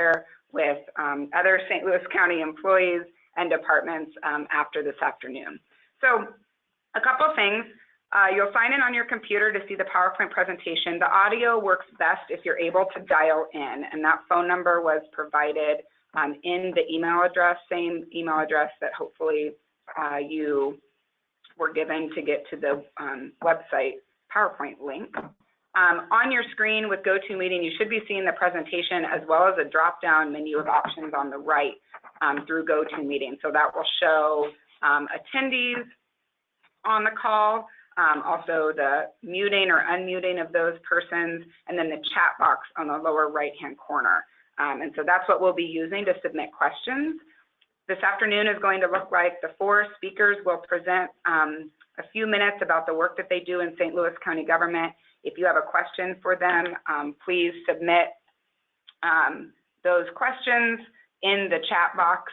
share with other St. Louis County employees and departments after this afternoon. So a couple things. You'll sign in on your computer to see the PowerPoint presentation. The audio works best if you're able to dial in, and that phone number was provided in the email address, same email address that hopefully you were given to get to the website PowerPoint link. On your screen with GoToMeeting, you should be seeing the presentation as well as a drop-down menu of options on the right through GoToMeeting. So that will show attendees on the call, also the muting or unmuting of those persons, and then the chat box on the lower right-hand corner. And so that's what we'll be using to submit questions. This afternoon is going to look like the 4 speakers will present a few minutes about the work that they do in St. Louis County government. If you have a question for them, please submit those questions in the chat box,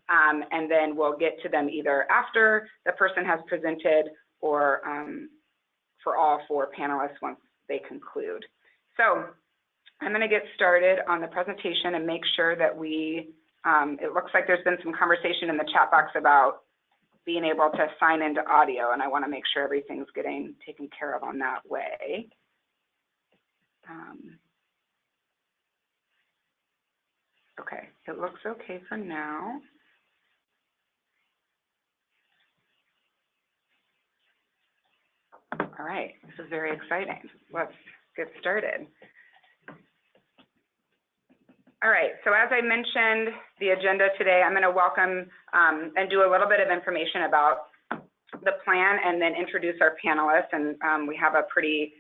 and then we'll get to them either after the person has presented or for all 4 panelists once they conclude. So I'm going to get started on the presentation and make sure that we, it looks like there's been some conversation in the chat box about being able to sign into audio, and I want to make sure everything's getting taken care of on that way. Okay, it looks okay for now. All right, this is very exciting. Let's get started. All right, so as I mentioned, the agenda today, I'm going to welcome and do a little bit of information about the plan and then introduce our panelists. And we have a pretty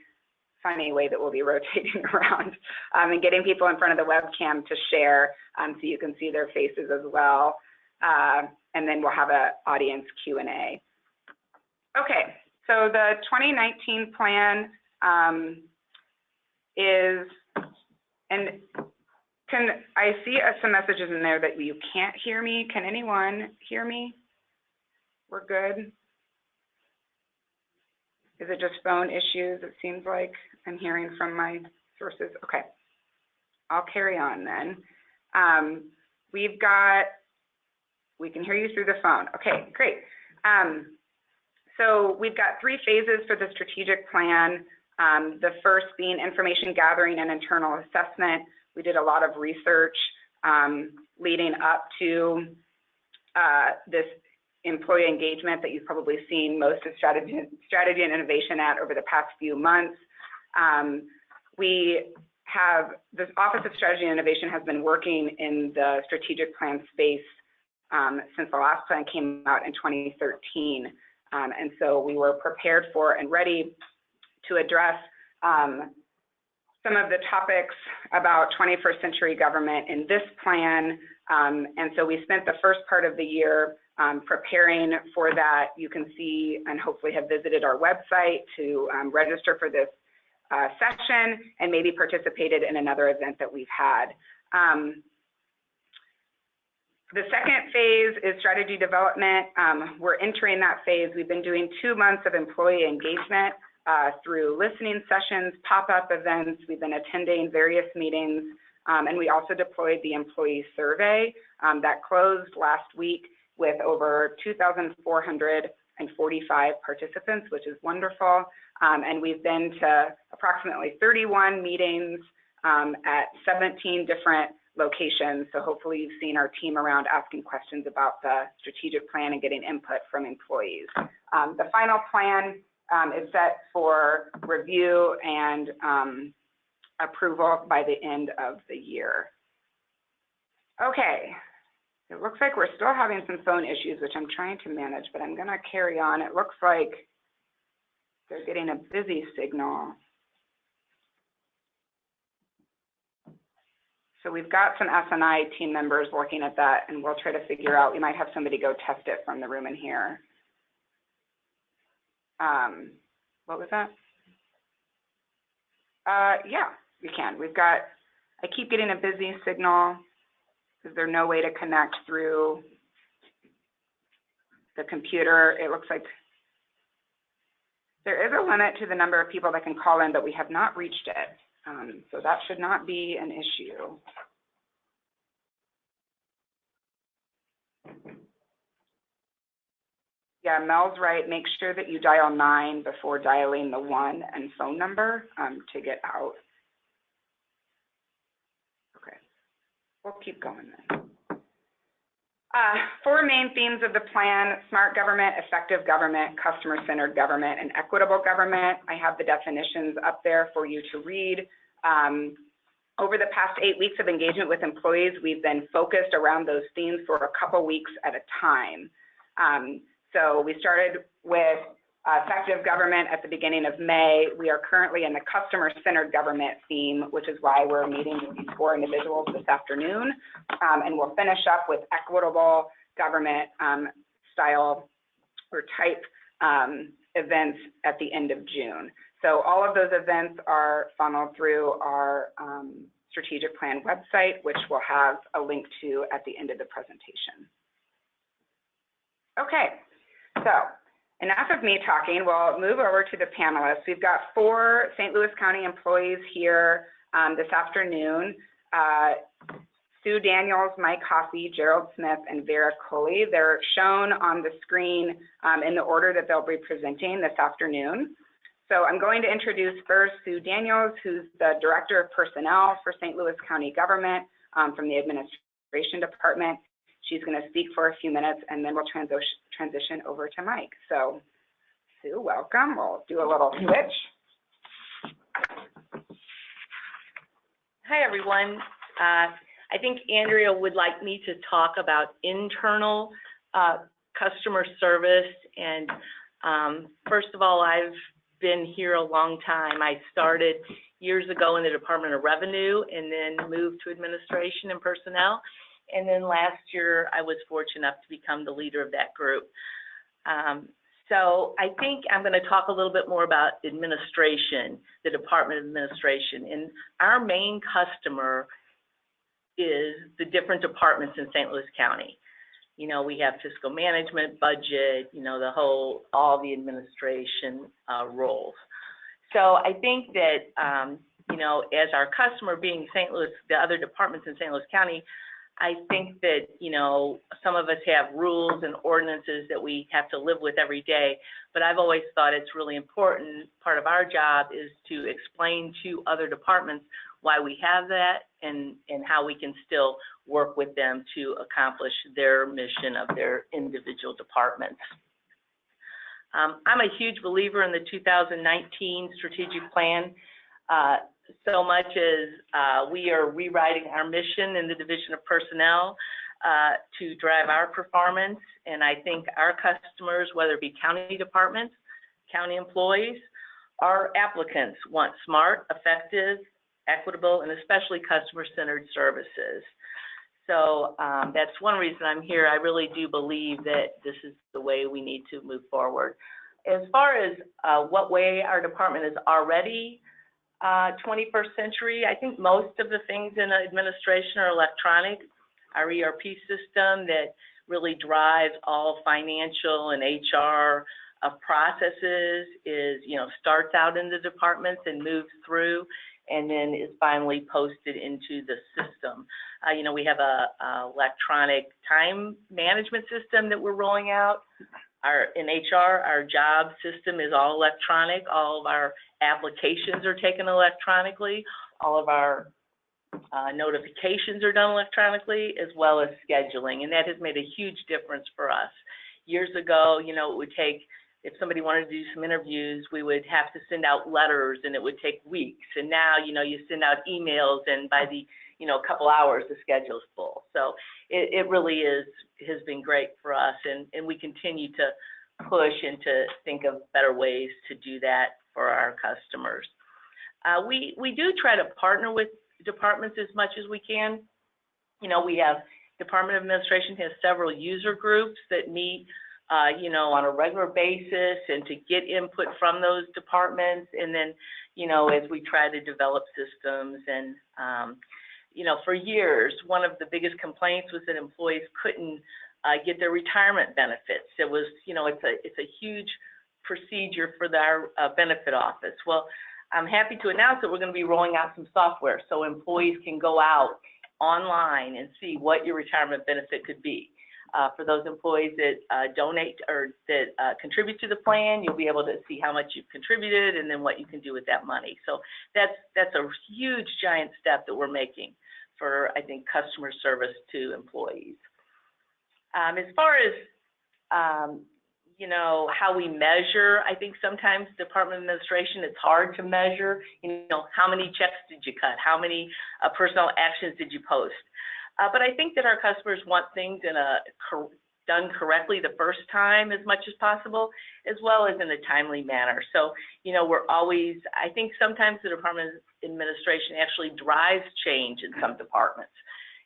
funny way that we'll be rotating around and getting people in front of the webcam to share so you can see their faces as well. And then we'll have an audience Q&A. Okay, so the 2019 plan is, and I see some messages in there that you can't hear me. Can anyone hear me? We're good. Is it just phone issues? It seems like I'm hearing from my sources. Okay, I'll carry on then. We can hear you through the phone. Okay, great. So we've got 3 phases for the strategic plan. The first being information gathering and internal assessment. We did a lot of research leading up to this employee engagement that you've probably seen most of strategy and innovation at over the past few months. We have, the Office of Strategy and Innovation has been working in the strategic plan space since the last plan came out in 2013. And so we were prepared for and ready to address some of the topics about 21st century government in this plan. And so we spent the first part of the year preparing for that. You can see and hopefully have visited our website to register for this session and maybe participated in another event that we've had. The second phase is strategy development. We're entering that phase. We've been doing 2 months of employee engagement through listening sessions, pop-up events. We've been attending various meetings, and we also deployed the employee survey that closed last week with over 2,445 participants, which is wonderful. And we've been to approximately 31 meetings at 17 different locations. So hopefully you've seen our team around asking questions about the strategic plan and getting input from employees. The final plan is set for review and approval by the end of the year. Okay, it looks like we're still having some phone issues, which I'm trying to manage, but I'm gonna carry on. It looks like they're getting a busy signal. So we've got some S&I team members working at that, and we'll try to figure out, we might have somebody go test it from the room in here. What was that? Yeah, we can. We've got, I keep getting a busy signal. Is there no way to connect through the computer? It looks like there is a limit to the number of people that can call in, but we have not reached it. So that should not be an issue. Yeah, Mel's right. Make sure that you dial 9 before dialing the 1 and phone number to get out. Okay, we'll keep going then. 4 main themes of the plan: smart government, effective government, customer-centered government, and equitable government. I have the definitions up there for you to read. Over the past 8 weeks of engagement with employees, we've been focused around those themes for a couple weeks at a time. So we started with effective government at the beginning of May. We are currently in the customer-centered government theme, which is why we're meeting with these 4 individuals this afternoon. And we'll finish up with equitable government style or type events at the end of June. So all of those events are funneled through our strategic plan website, which we'll have a link to at the end of the presentation. Okay, so enough of me talking. We'll move over to the panelists. We've got 4 St. Louis County employees here this afternoon. Sue Daniels, Mike Hoffey, Gerald Smith, and Vera Coley. They're shown on the screen in the order that they'll be presenting this afternoon. So I'm going to introduce first Sue Daniels, who's the Director of Personnel for St. Louis County Government from the Administration Department. She's going to speak for a few minutes, and then we'll transition over to Mike. So, Sue, welcome. We'll do a little switch. Hi, everyone. I think Andrea would like me to talk about internal customer service. And first of all, I've been here a long time. I started years ago in the Department of Revenue and then moved to administration and personnel. And then last year, I was fortunate enough to become the leader of that group. So I think I'm going to talk a little bit more about administration, the Department of Administration. And our main customer is the different departments in St. Louis County. You know, we have fiscal management, budget, you know, all the administration roles. So I think that, you know, as our customer being St. Louis, the other departments in St. Louis County, I think that, you know, some of us have rules and ordinances that we have to live with every day, but I've always thought it's really important. Part of our job is to explain to other departments why we have that and how we can still work with them to accomplish their mission of their individual departments. I'm a huge believer in the 2019 strategic plan. So much as we are rewriting our mission in the Division of Personnel to drive our performance. And I think our customers, whether it be county departments, county employees, our applicants want smart, effective, equitable, and especially customer-centered services. So that's one reason I'm here. I really do believe that this is the way we need to move forward. As far as what way our department is already 21st century, I think most of the things in administration are electronic. Our ERP system that really drives all financial and HR processes is, you know, starts out in the departments and moves through and then is finally posted into the system. You know, we have a electronic time management system that we're rolling out. In HR, our job system is all electronic. All of our applications are taken electronically. All of our notifications are done electronically, as well as scheduling, and that has made a huge difference for us. Years ago, you know, it would take, if somebody wanted to do some interviews, we would have to send out letters, and it would take weeks. And now, you know, you send out emails, and by the, you know, a couple hours, the schedule's full. So it really has been great for us, and we continue to push and to think of better ways to do that for our customers. We do try to partner with departments as much as we can. You know, we have Department of Administration has several user groups that meet you know, on a regular basis and to get input from those departments. And then, you know, as we try to develop systems and, you know, for years, one of the biggest complaints was that employees couldn't get their retirement benefits. It was, you know, it's a huge procedure for our benefit office. Well, I'm happy to announce that we're going to be rolling out some software so employees can go out online and see what your retirement benefit could be. For those employees that donate or that contribute to the plan, you'll be able to see how much you've contributed and then what you can do with that money. So that's a huge, giant step that we're making for, I think, customer service to employees. As far as you know, how we measure, I think sometimes Department of Administration, it's hard to measure, you know, how many checks did you cut? How many personal actions did you post? But I think that our customers want things in done correctly the first time as much as possible, as well as in a timely manner. So, you know, we're always, I think sometimes the Department of Administration actually drives change in some departments.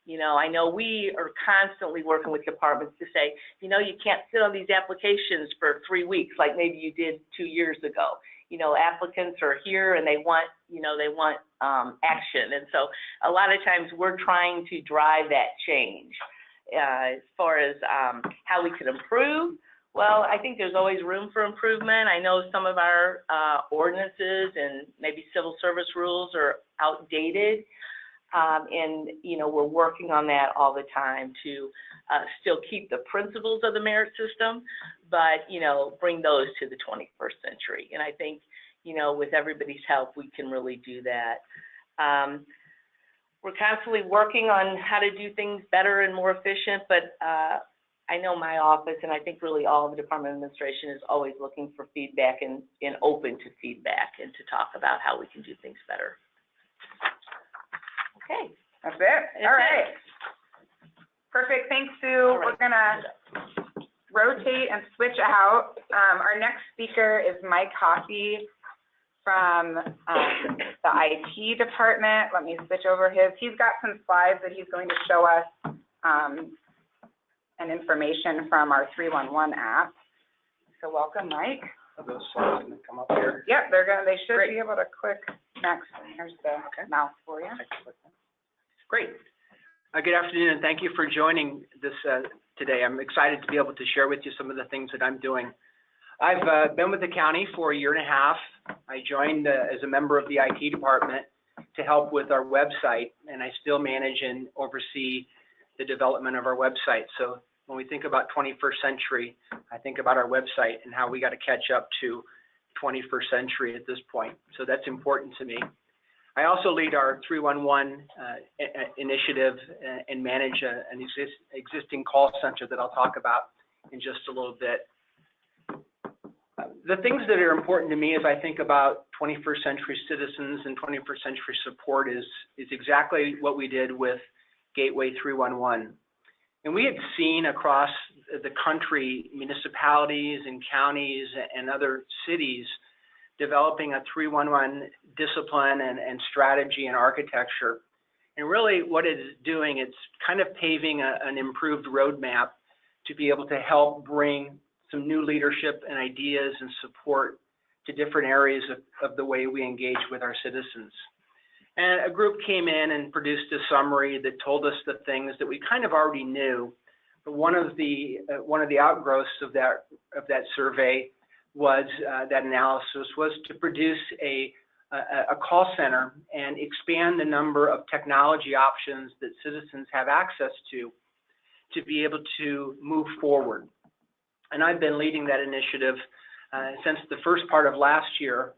You know, I know we are constantly working with departments to say, you know, you can't sit on these applications for 3 weeks like maybe you did 2 years ago. You know, applicants are here and they want, you know, they want action. And so a lot of times we're trying to drive that change. As far as how we can improve, well, I think there's always room for improvement. I know some of our ordinances and maybe civil service rules are outdated. And, you know, we're working on that all the time to still keep the principles of the merit system, but, you know, bring those to the 21st century. And I think, you know, with everybody's help, we can really do that. We're constantly working on how to do things better and more efficient, but I know my office, and I think really all of the Department of Administration, is always looking for feedback and open to feedback and to talk about how we can do things better. Okay. That's it? All right. Perfect. Thanks, Sue. We're going to rotate and switch out. Our next speaker is Mike Hoffey from the IT department. Let me switch over his. He's got some slides that he's going to show us and information from our 311 app. So welcome, Mike. Are those slides going to come up here? Yep, they should be able to click next. Here's the mouse for you. Great. Good afternoon, and thank you for joining this today. I'm excited to be able to share with you some of the things that I'm doing. I've been with the county for 1.5 years. I joined as a member of the IT department to help with our website, and I still manage and oversee the development of our website. So when we think about 21st century, I think about our website and how we got to catch up to 21st century at this point. So that's important to me. I also lead our 311 initiative and manage an existing call center that I'll talk about in just a little bit. The things that are important to me as I think about 21st century citizens and 21st century support is exactly what we did with Gateway 311. And we had seen across the country municipalities and counties and other cities developing a 311 discipline and strategy and architecture. And really what it's doing, it's kind of paving an improved roadmap to be able to help bring some new leadership and ideas and support to different areas of the way we engage with our citizens. And a group came in and produced a summary that told us the things that we kind of already knew. But one of the outgrowths of that survey was that analysis was to produce a call center and expand the number of technology options that citizens have access to be able to move forward. And I've been leading that initiative since the first part of last year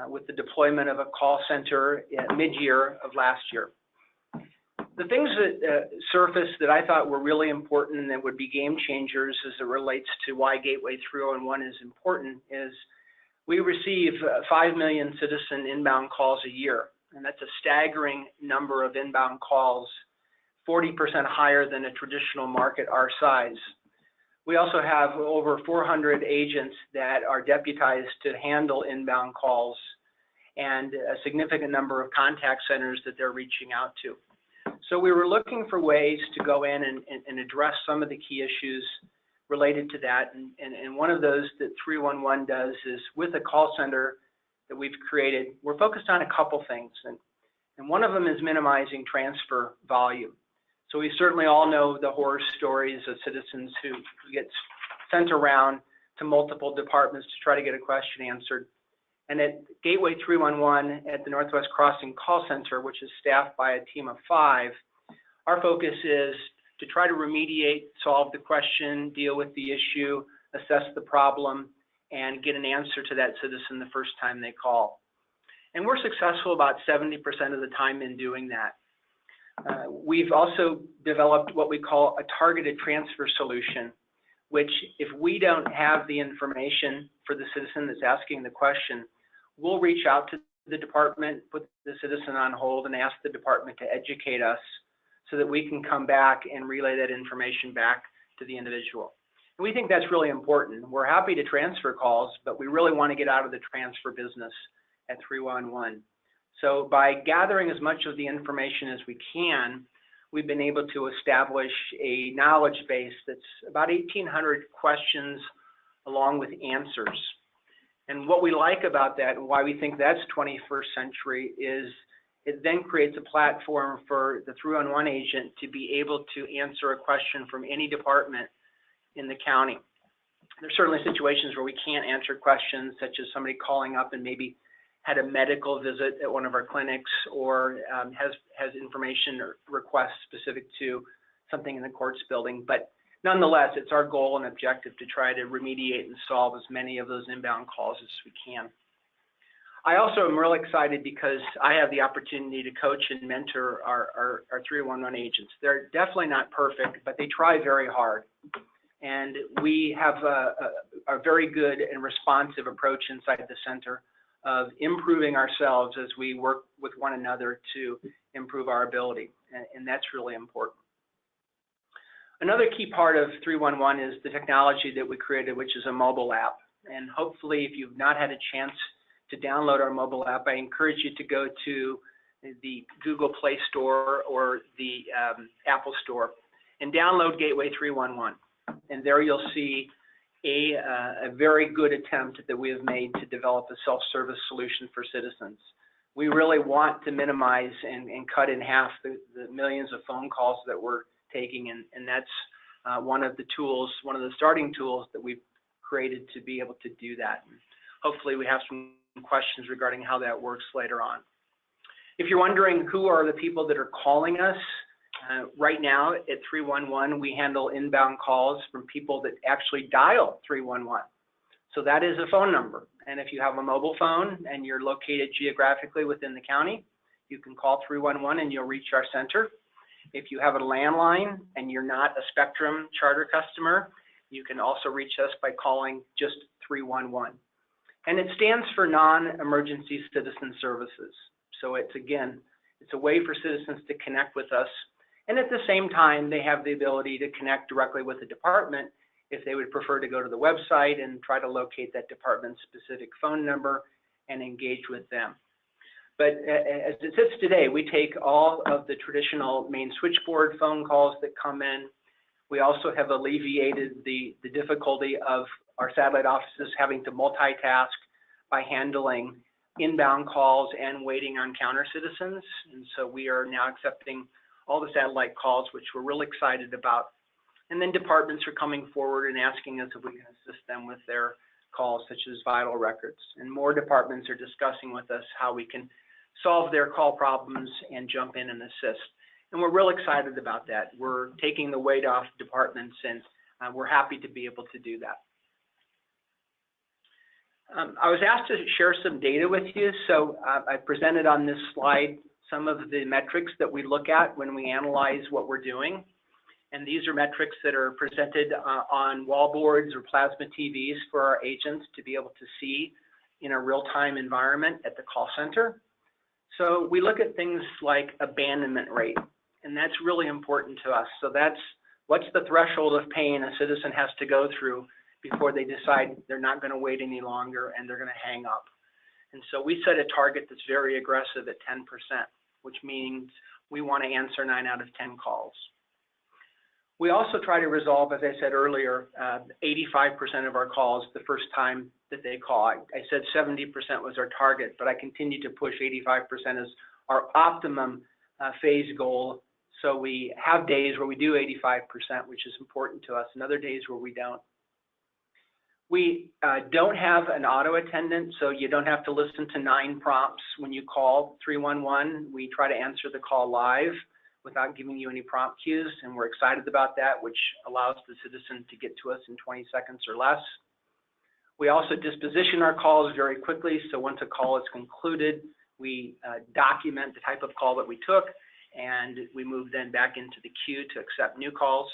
with the deployment of a call center mid-year of last year. The things that surfaced that I thought were really important and that would be game changers as it relates to why Gateway 301 is important is we receive 5 million citizen inbound calls a year, and that's a staggering number of inbound calls, 40% higher than a traditional market our size. We also have over 400 agents that are deputized to handle inbound calls and a significant number of contact centers that they're reaching out to. So we were looking for ways to go in and address some of the key issues related to that. And one of those that 311 does is with a call center that we've created, we're focused on a couple things. And one of them is minimizing transfer volume. So we certainly all know the horror stories of citizens who get sent around to multiple departments to try to get a question answered. And at Gateway 311 at the Northwest Crossing Call Center, which is staffed by a team of 5, our focus is to try to remediate, solve the question, deal with the issue, assess the problem, and get an answer to that citizen the first time they call. And we're successful about 70% of the time in doing that. We've also developed what we call a targeted transfer solution, which if we don't have the information for the citizen that's asking the question, we'll reach out to the department, put the citizen on hold, and ask the department to educate us so that we can come back and relay that information back to the individual. And we think that's really important. We're happy to transfer calls, but we really want to get out of the transfer business at 311. So by gathering as much of the information as we can, we've been able to establish a knowledge base that's about 1,800 questions along with answers. And what we like about that and why we think that's 21st century is it then creates a platform for the 311 agent to be able to answer a question from any department in the county. There's certainly situations where we can't answer questions, such as somebody calling up and maybe had a medical visit at one of our clinics, or has information or requests specific to something in the courts building. But nonetheless, it's our goal and objective to try to remediate and solve as many of those inbound calls as we can. I also am really excited because I have the opportunity to coach and mentor our 311 agents. They're definitely not perfect, but they try very hard. And we have a very good and responsive approach inside the center of improving ourselves as we work with one another to improve our ability. And that's really important. Another key part of 311 is the technology that we created, which is a mobile app. And hopefully, if you've not had a chance to download our mobile app, I encourage you to go to the Google Play Store or the Apple Store and download Gateway 311. And there you'll see a very good attempt that we have made to develop a self-service solution for citizens. We really want to minimize and cut in half the millions of phone calls that we're taking, and that's one of the tools, one of the starting tools that we've created to be able to do that. And hopefully we have some questions regarding how that works later on. If you're wondering who are the people that are calling us, right now at 311, we handle inbound calls from people that actually dial 311. So that is a phone number. And if you have a mobile phone and you're located geographically within the county, you can call 311 and you'll reach our center. If you have a landline and you're not a Spectrum Charter customer, you can also reach us by calling just 311. And it stands for Non-Emergency Citizen Services. So it's a way for citizens to connect with us. And at the same time, they have the ability to connect directly with the department if they would prefer to go to the website and try to locate that department's specific phone number and engage with them. But as it sits today, we take all of the traditional main switchboard phone calls that come in. We also have alleviated the difficulty of our satellite offices having to multitask by handling inbound calls and waiting on counter citizens. And so we are now accepting all the satellite calls, which we're really excited about. And then departments are coming forward and asking us if we can assist them with their calls, such as vital records. And more departments are discussing with us how we can solve their call problems and jump in and assist. And we're real excited about that. We're taking the weight off departments, and we're happy to be able to do that. I was asked to share some data with you, so I presented on this slide some of the metrics that we look at when we analyze what we're doing. And these are metrics that are presented on wall boards or plasma TVs for our agents to be able to see in a real-time environment at the call center. So we look at things like abandonment rate, and that's really important to us. So that's what's the threshold of pain a citizen has to go through before they decide they're not going to wait any longer and they're going to hang up. And so we set a target that's very aggressive at 10%, which means we want to answer 9 out of 10 calls. We also try to resolve, as I said earlier, 85% of our calls the first time that they call. I said 70% was our target, but I continue to push 85% as our optimum phase goal. So we have days where we do 85%, which is important to us, and other days where we don't. We don't have an auto attendant, so you don't have to listen to 9 prompts when you call 311. We try to answer the call live. without giving you any prompt cues, and we're excited about that, which allows the citizen to get to us in 20 seconds or less. We also disposition our calls very quickly, so once a call is concluded, we document the type of call that we took, and we move then back into the queue to accept new calls.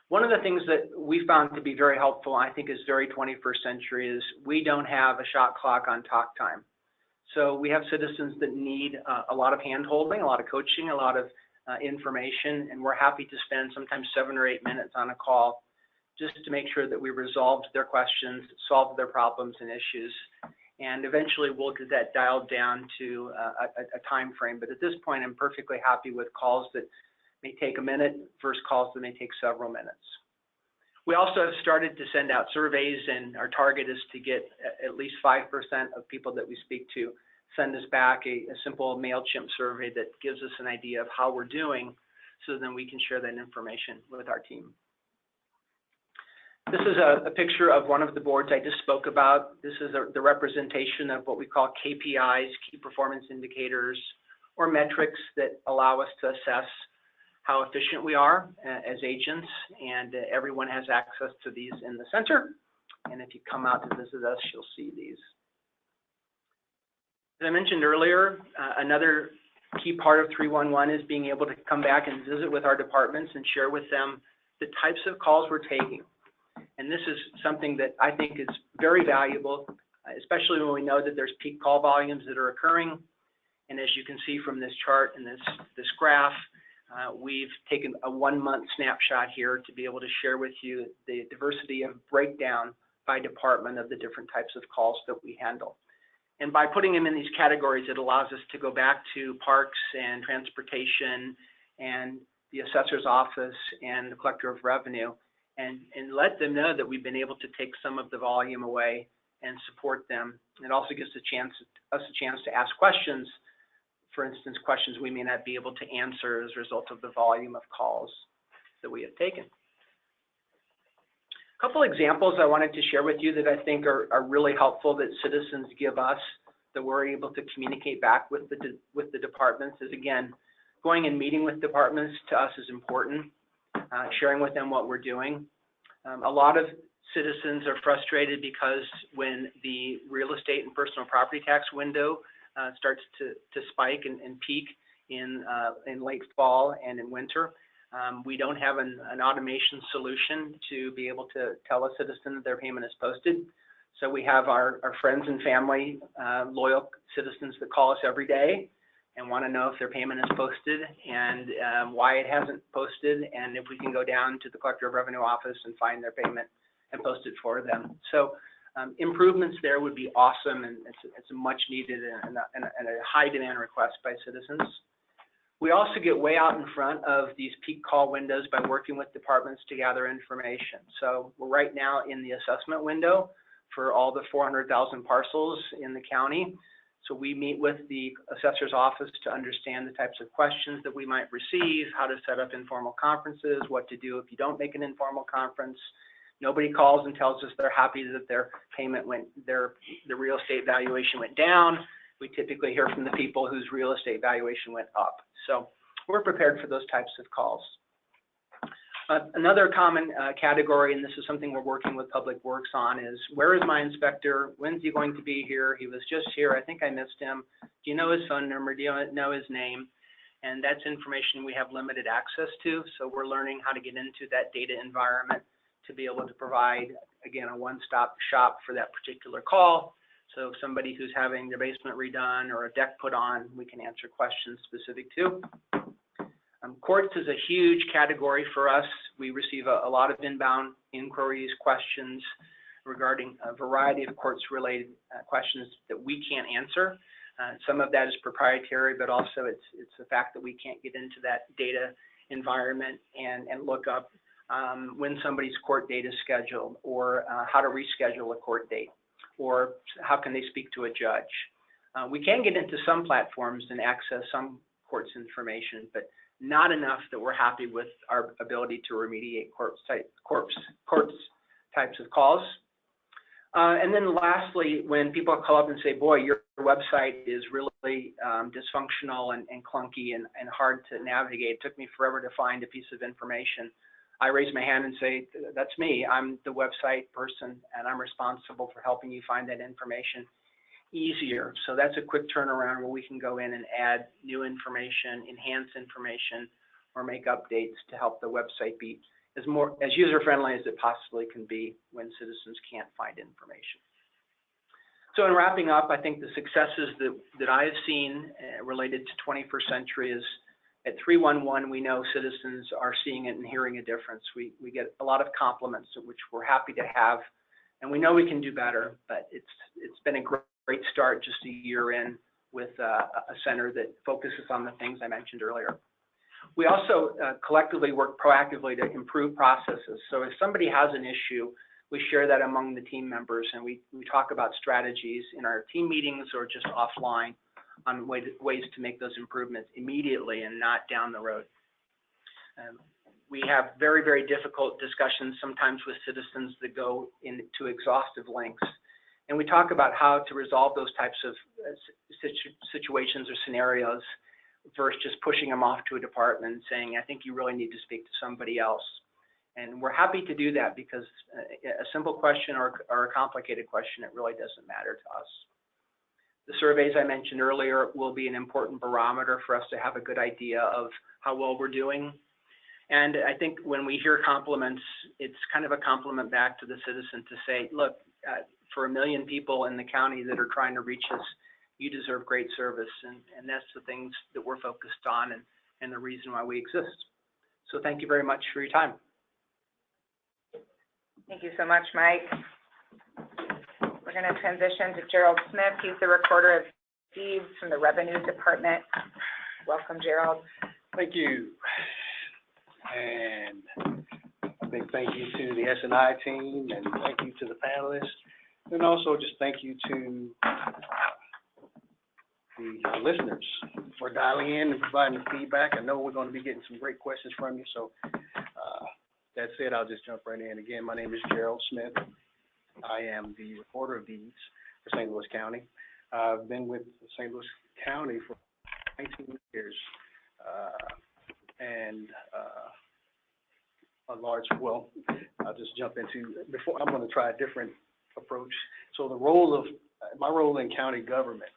One of the things that we found to be very helpful, I think is very 21st century, is we don't have a shot clock on talk time. So we have citizens that need a lot of hand-holding, a lot of coaching, a lot of information, and we're happy to spend sometimes 7 or 8 minutes on a call just to make sure that we resolved their questions, solved their problems and issues, and eventually we'll get that dialed down to a time frame. But at this point, I'm perfectly happy with calls that may take a minute versus calls that may take several minutes. We also have started to send out surveys, and our target is to get at least 5% of people that we speak to send us back a simple MailChimp survey that gives us an idea of how we're doing, so then we can share that information with our team. This is a picture of one of the boards I just spoke about. This is the representation of what we call KPIs, key performance indicators, or metrics that allow us to assess how efficient we are as agents, and everyone has access to these in the center. And if you come out to visit us, you'll see these. As I mentioned earlier, another key part of 311 is being able to come back and visit with our departments and share with them the types of calls we're taking. And this is something that I think is very valuable, especially when we know that there's peak call volumes that are occurring. And as you can see from this chart and this graph, we've taken a 1-month snapshot here to be able to share with you the diversity of breakdown by department of the different types of calls that we handle. And by putting them in these categories, it allows us to go back to parks and transportation and the assessor's office and the collector of revenue and let them know that we've been able to take some of the volume away and support them. It also gives us a chance to ask questions, for instance, questions we may not be able to answer as a result of the volume of calls that we have taken. A couple examples I wanted to share with you that I think are really helpful that citizens give us, that we're able to communicate back with the departments, is again, going and meeting with departments to us is important, sharing with them what we're doing. A lot of citizens are frustrated because when the real estate and personal property tax window starts to spike and peak in late fall and in winter, we don't have an automation solution to be able to tell a citizen that their payment is posted. So we have our friends and family, loyal citizens that call us every day and want to know if their payment is posted and why it hasn't posted, and if we can go down to the Collector of Revenue office and find their payment and post it for them. So improvements there would be awesome, and it's a much needed and a high demand request by citizens. We also get way out in front of these peak call windows by working with departments to gather information. So we're right now in the assessment window for all the 400,000 parcels in the county. So we meet with the assessor's office to understand the types of questions that we might receive, how to set up informal conferences, what to do if you don't make an informal conference. Nobody calls and tells us they're happy that their payment the real estate valuation went down. We typically hear from the people whose real estate valuation went up. So we're prepared for those types of calls. Another common category, and this is something we're working with Public Works on, is where is my inspector? When's he going to be here? He was just here. I think I missed him. Do you know his phone number? Do you know his name? And that's information we have limited access to. So we're learning how to get into that data environment to be able to provide, again, a one-stop shop for that particular call. So somebody who's having their basement redone or a deck put on, we can answer questions specific to. Courts is a huge category for us. We receive a lot of inbound inquiries, questions regarding a variety of courts-related questions that we can't answer. Some of that is proprietary, but also it's the fact that we can't get into that data environment and look up when somebody's court date is scheduled, or how to reschedule a court date, or how can they speak to a judge. We can get into some platforms and access some courts information, but not enough that we're happy with our ability to remediate courts types of calls. And then lastly, when people call up and say, boy, your website is really dysfunctional and clunky and hard to navigate. It took me forever to find a piece of information. I raise my hand and say, that's me. I'm the website person, and I'm responsible for helping you find that information easier. So that's a quick turnaround where we can go in and add new information, enhance information, or make updates to help the website be as user-friendly as it possibly can be when citizens can't find information. So in wrapping up, I think the successes that I've seen related to 21st Century is at 311, we know citizens are seeing it and hearing a difference. We get a lot of compliments, which we're happy to have, and we know we can do better, but it's been a great start just a year in with a center that focuses on the things I mentioned earlier. We also collectively work proactively to improve processes. So if somebody has an issue, we share that among the team members, and we talk about strategies in our team meetings or just offline on ways to make those improvements immediately and not down the road. We have very, very difficult discussions sometimes with citizens that go into exhaustive lengths. And we talk about how to resolve those types of situations or scenarios versus just pushing them off to a department and saying, I think you really need to speak to somebody else. And we're happy to do that because a simple question or a complicated question, it really doesn't matter to us. The surveys I mentioned earlier will be an important barometer for us to have a good idea of how well we're doing. And I think when we hear compliments, it's kind of a compliment back to the citizen to say, look, for 1 million people in the county that are trying to reach us, you deserve great service. And that's the things that we're focused on and the reason why we exist. So thank you very much for your time. Thank you so much, Mike. We're going to transition to Gerald Smith. He's the Recorder of Deeds from the Revenue Department. Welcome, Gerald. Thank you. And a big thank you to the S&I team, and thank you to the panelists, and also just thank you to the listeners for dialing in and providing feedback. I know we're going to be getting some great questions from you, so that said, I'll just jump right in. Again, my name is Gerald Smith. I am the Recorder of Deeds for St. Louis County. I've been with St. Louis County for 19 years, and I'll just jump into, I'm going to try a different approach. So my role in county government,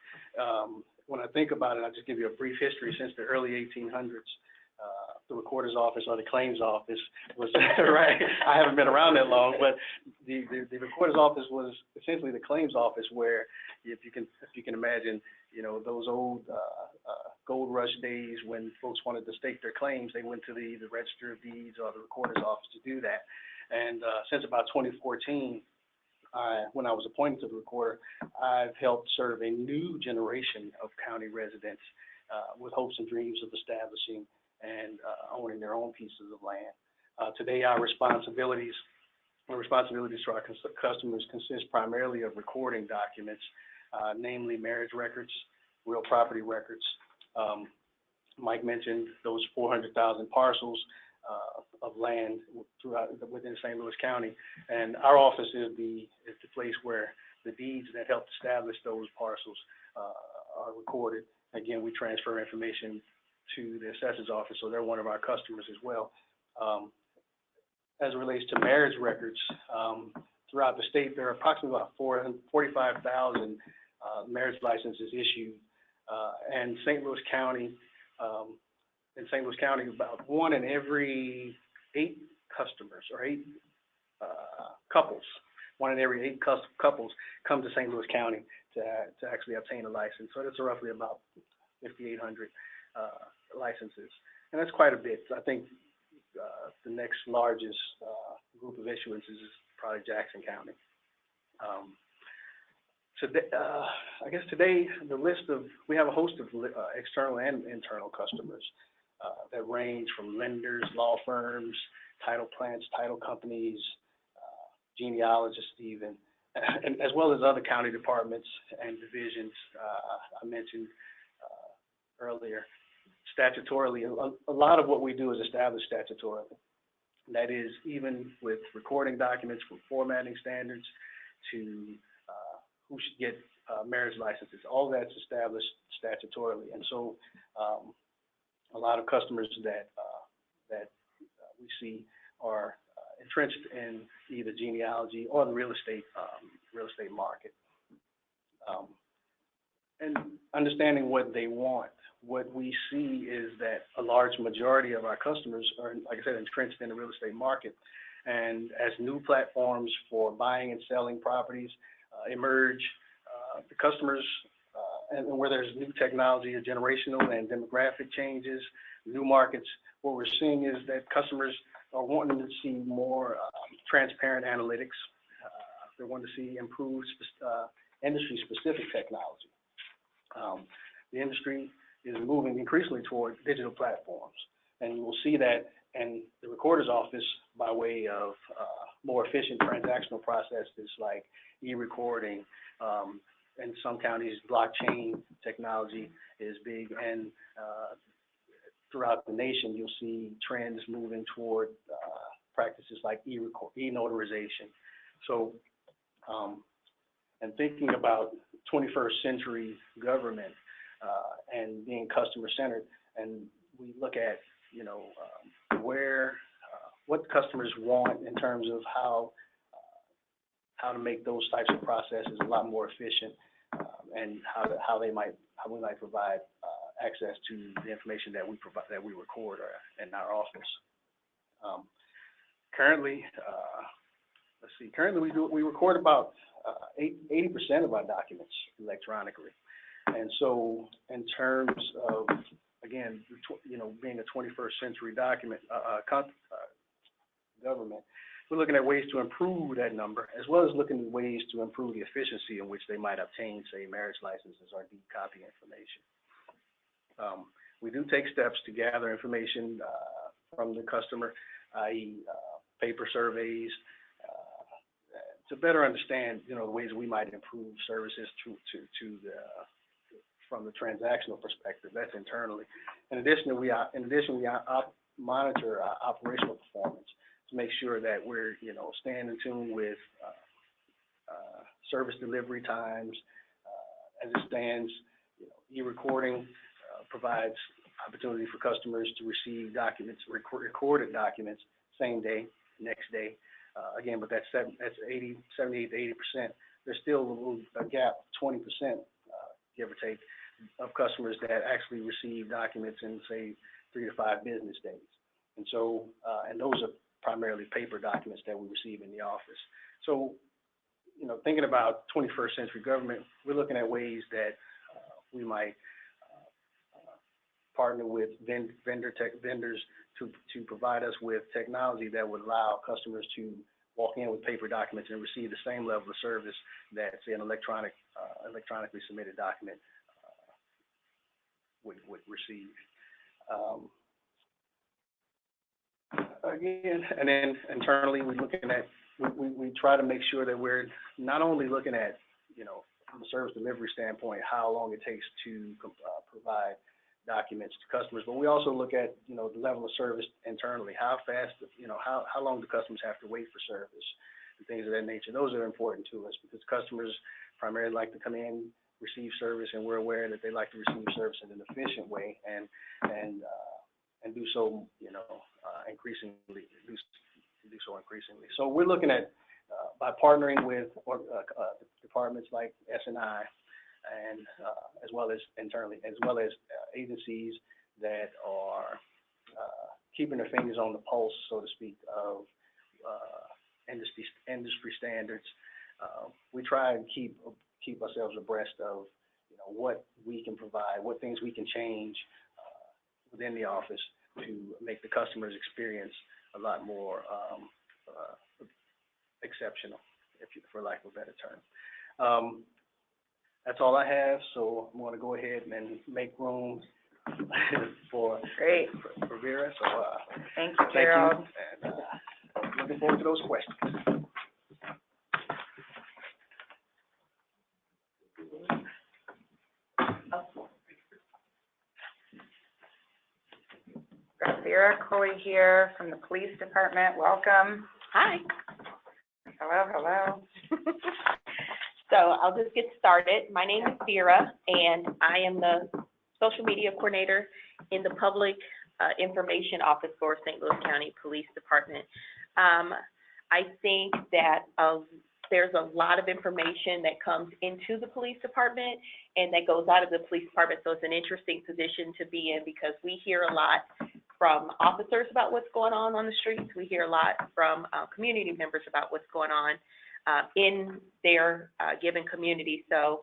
when I think about it, I'll just give you a brief history. Since the early 1800s, the recorder's office or the claims office was, right, I haven't been around that long, but the recorder's office was essentially the claims office where, if you can imagine, those old gold rush days when folks wanted to stake their claims, they went to the Register of Deeds or the recorder's office to do that. And since about 2014, when I was appointed to the recorder, I've helped serve a new generation of county residents with hopes and dreams of establishing and owning their own pieces of land. Today, our responsibilities to our customers consist primarily of recording documents, namely marriage records, real property records. Mike mentioned those 400,000 parcels of land within St. Louis County, and our office is the place where the deeds that helped establish those parcels are recorded. Again, we transfer information to the assessor's office, so they're one of our customers as well. As it relates to marriage records, throughout the state, there are approximately about 45,000 marriage licenses issued, and St. Louis County, about 1 in every 8 customers or 8 couples, 1 in every 8 couples come to St. Louis County to actually obtain a license. So that's roughly about 5,800 licenses, and that's quite a bit. I think the next largest group of issuances is probably Jackson County. Today, I guess today, we have a host of external and internal customers that range from lenders, law firms, title plants, title companies, genealogists even, and as well as other county departments and divisions I mentioned earlier. Statutorily, a lot of what we do is established statutorily. That is, even with recording documents from formatting standards to who should get marriage licenses. All that's established statutorily. And so a lot of customers that we see are entrenched in either genealogy or the real estate market. And understanding what they want, what we see is that a large majority of our customers are, like I said, entrenched in the real estate market. And as new platforms for buying and selling properties emerge, the customers, and where there's new technology, generational and demographic changes, new markets, what we're seeing is that customers are wanting to see more transparent analytics. They want to see improved industry-specific technology. The industry is moving increasingly toward digital platforms, and you will see that in the recorder's office by way of more efficient transactional processes like e-recording. In some counties, blockchain technology is big, and throughout the nation, you'll see trends moving toward practices like e-notarization. So, and thinking about 21st century government and being customer-centered, and we look at, you know, what customers want in terms of how to make those types of processes a lot more efficient, and how we might provide access to the information that we record in our office. Currently, we record about 80% of our documents electronically, and so in terms of, again, you know, being a 21st century government, we're looking at ways to improve that number, as well as looking at ways to improve the efficiency in which they might obtain, say, marriage licenses or deed copy information. We do take steps to gather information from the customer, i.e. paper surveys, to better understand, you know, the ways we might improve services from the transactional perspective. That's internally. In addition, we monitor operational performance to make sure that we're, you know, staying in tune with service delivery times. As it stands, you know, e-recording provides opportunity for customers to receive documents, recorded documents, same day, next day. Again, but that's 78 to 80%. There's still a gap, 20%, give or take, of customers that actually receive documents in, say, 3 to 5 business days. And so, and those are primarily paper documents that we receive in the office. So, you know, thinking about 21st century government, we're looking at ways that we might partner with vendors to provide us with technology that would allow customers to walk in with paper documents and receive the same level of service that, say, an electronically submitted document would receive. Again, and then internally, we're looking at, we try to make sure that we're not only looking at, you know, from a service delivery standpoint, how long it takes to provide documents to customers, but we also look at, you know, the level of service internally. How fast, you know, how long do customers have to wait for service and things of that nature. Those are important to us because customers primarily like to come in, receive service, and we're aware that they like to receive service in an efficient way and do so, you know, increasingly. So we're looking at by partnering with departments like S&I and as well as internally, as well as agencies that are keeping their fingers on the pulse, so to speak, of industry standards. We try and keep ourselves abreast of, you know, what we can provide, what things we can change within the office to make the customer's experience a lot more exceptional, for lack of a better term. That's all I have, so I'm going to go ahead and make room for Vera. So thank you, Gerald. And looking forward to those questions. Vera Coy here from the police department. Welcome. Hi. Hello, hello. So I'll just get started. My name is Vera, and I am the social media coordinator in the Public Information Office for St. Louis County Police Department. I think that there's a lot of information that comes into the police department and that goes out of the police department, so it's an interesting position to be in because we hear a lot from officers about what's going on the streets. We hear a lot from community members about what's going on in their given community. So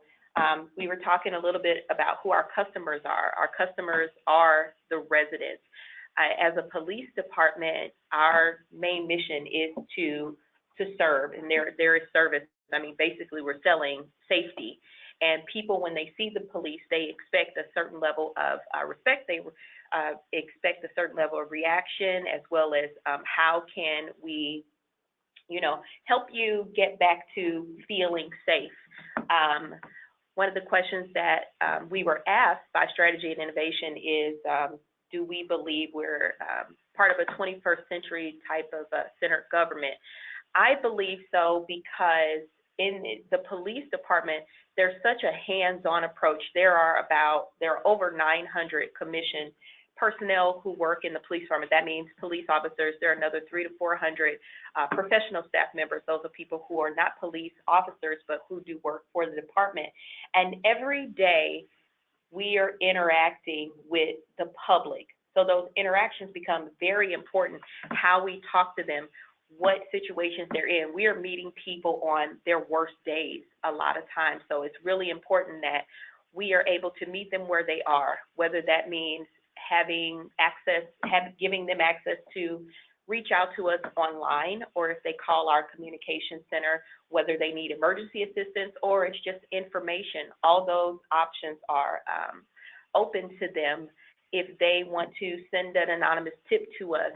we were talking a little bit about who our customers are. Our customers are the residents. As a police department, our main mission is to serve, and there is service. I mean, basically, we're selling safety. And people, when they see the police, they expect a certain level of respect. They expect a certain level of reaction, as well as how can we, help you get back to feeling safe. One of the questions that we were asked by Strategy and Innovation is, do we believe we're part of a 21st century type of centered government? I believe so because in the police department, there's such a hands-on approach. There are over 900 commissioned personnel who work in the police department. That means police officers. There are another 300 to 400 professional staff members. Those are people who are not police officers, but who do work for the department. And every day we are interacting with the public. So those interactions become very important, how we talk to them, what situations they're in. We are meeting people on their worst days a lot of times. So it's really important that we are able to meet them where they are, whether that means giving them access to reach out to us online, or if they call our communication center, whether they need emergency assistance or it's just information. All those options are open to them if they want to send an anonymous tip to us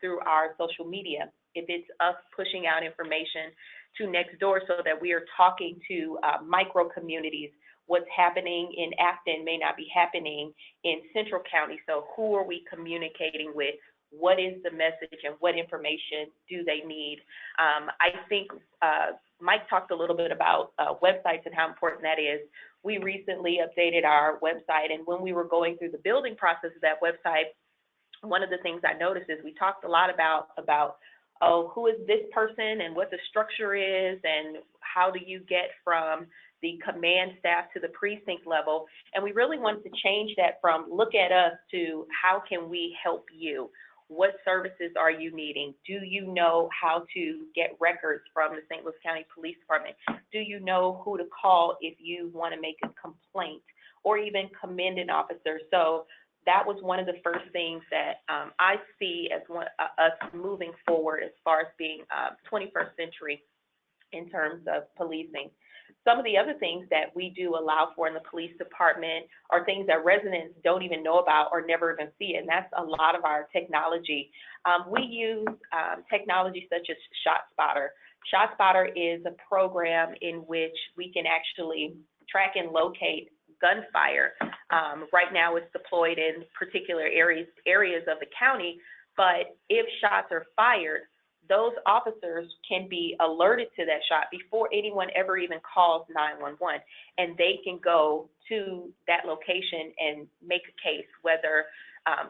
through our social media. If it's us pushing out information to next door so that we are talking to micro communities. What's happening in Afton may not be happening in Central County. So who are we communicating with? What is the message and what information do they need? I think Mike talked a little bit about websites and how important that is. We recently updated our website, and when we were going through the building process of that website, one of the things I noticed is we talked a lot about who is this person and what the structure is and how do you get from the command staff to the precinct level. And we really wanted to change that from look at us to how can we help you? What services are you needing? Do you know how to get records from the St. Louis County Police Department? Do you know who to call if you want to make a complaint or even commend an officer? So that was one of the first things that I see as us moving forward as far as being 21st century in terms of policing. Some of the other things that we do allow for in the police department are things that residents don't even know about or never even see, and that's a lot of our technology. We use technology such as ShotSpotter. ShotSpotter is a program in which we can actually track and locate gunfire. Right now it's deployed in particular areas of the county, but if shots are fired, those officers can be alerted to that shot before anyone ever even calls 911, and they can go to that location and make a case, whether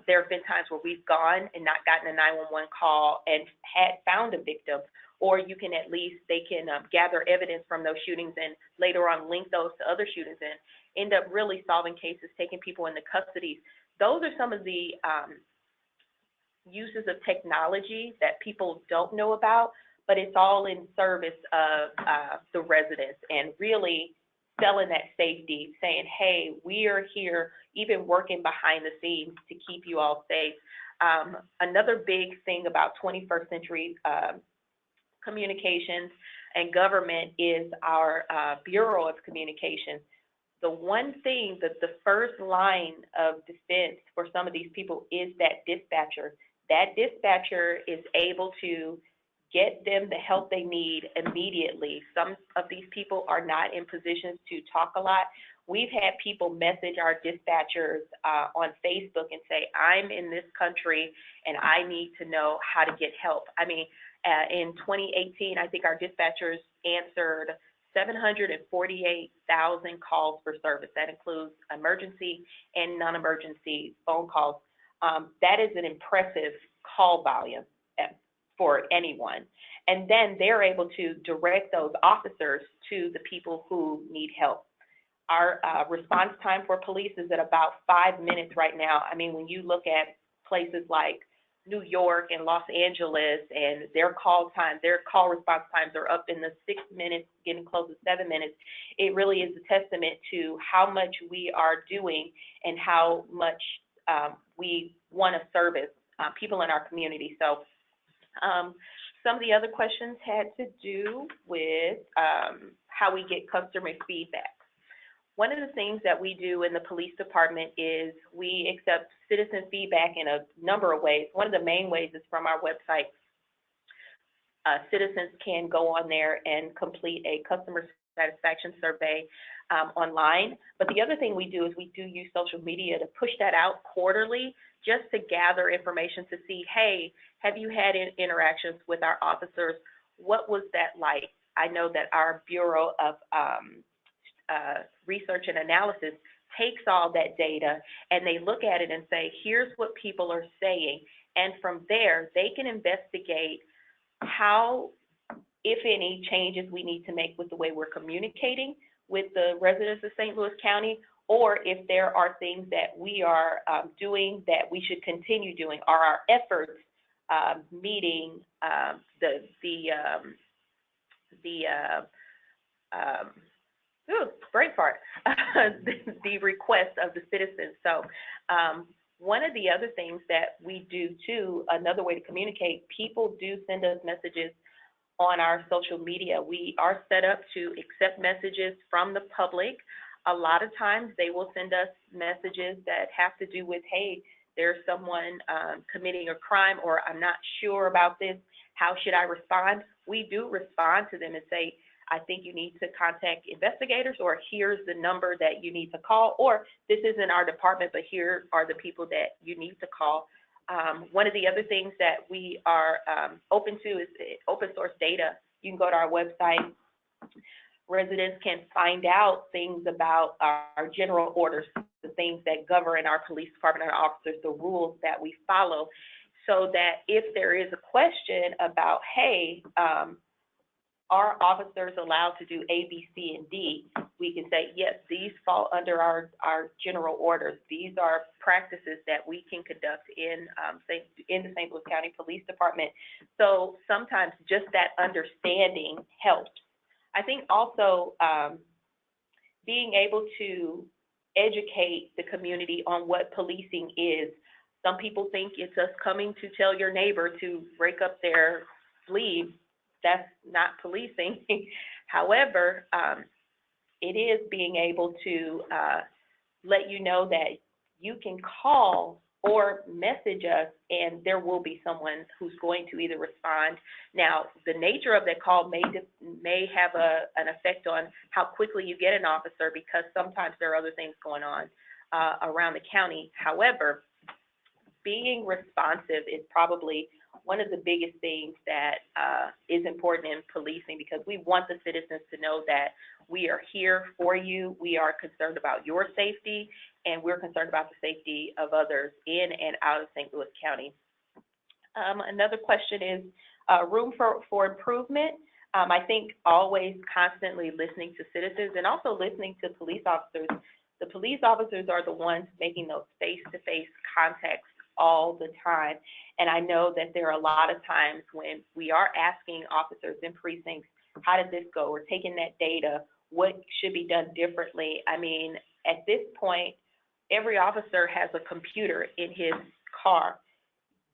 there have been times where we've gone and not gotten a 911 call and had found a victim, or they can gather evidence from those shootings and later on link those to other shootings and end up really solving cases, taking people into custody. Those are some of the uses of technology that people don't know about, but it's all in service of the residents and really selling that safety, saying, hey, we are here, even working behind the scenes to keep you all safe. Another big thing about 21st century communications and government is our Bureau of Communications. The one thing that the first line of defense for some of these people is that dispatcher. That dispatcher is able to get them the help they need immediately. Some of these people are not in positions to talk a lot. We've had people message our dispatchers on Facebook and say, I'm in this country and I need to know how to get help. I mean, in 2018, I think our dispatchers answered 748,000 calls for service. That includes emergency and non-emergency phone calls. That is an impressive call volume for anyone. And then they're able to direct those officers to the people who need help. Our response time for police is at about 5 minutes right now. I mean, when you look at places like New York and Los Angeles and their call response times are up in the 6 minutes, getting close to 7 minutes, it really is a testament to how much we are doing and how much we want to service people in our community. So some of the other questions had to do with how we get customer feedback. One of the things that we do in the police department is we accept citizen feedback in a number of ways. One of the main ways is from our website. Citizens can go on there and complete a customer satisfaction survey online. But the other thing we do is we do use social media to push that out quarterly, just to gather information to see, hey, have you had interactions with our officers? What was that like? I know that our Bureau of Research and Analysis takes all that data and they look at it and say, here's what people are saying. And from there, they can investigate how, if any, changes we need to make with the way we're communicating with the residents of St. Louis County, or if there are things that we are doing that we should continue doing. Are our efforts meeting the request of the citizens. So one of the other things that we do too, another way to communicate, people do send us messages on our social media. We are set up to accept messages from the public. A lot of times they will send us messages that have to do with, hey, there's someone committing a crime, or I'm not sure about this, how should I respond? We do respond to them and say, I think you need to contact investigators, or here's the number that you need to call, or this isn't our department, but here are the people that you need to call. One of the other things that we are open to is open source data. You can go to our website. Residents can find out things about our general orders, the things that govern our police department, our officers, the rules that we follow, so that if there is a question about, hey, are officers allowed to do A, B, C, and D, we can say, yes, these fall under our general orders. These are practices that we can conduct in the St. Louis County Police Department. So sometimes just that understanding helps. I think also being able to educate the community on what policing is. Some people think it's us coming to tell your neighbor to break up their sleeve. That's not policing. However, it is being able to let you know that you can call or message us, and there will be someone who's going to either respond. Now, the nature of that call may have an effect on how quickly you get an officer, because sometimes there are other things going on around the county. However, being responsive is probably one of the biggest things that is important in policing, because we want the citizens to know that we are here for you. We are concerned about your safety, and we're concerned about the safety of others in and out of St. Louis County. Another question is room for improvement. I think always constantly listening to citizens and also listening to police officers. The police officers are the ones making those face-to-face contacts all the time. And I know that there are a lot of times when we are asking officers in precincts, how did this go? We're taking that data, what should be done differently? I mean, at this point, every officer has a computer in his car.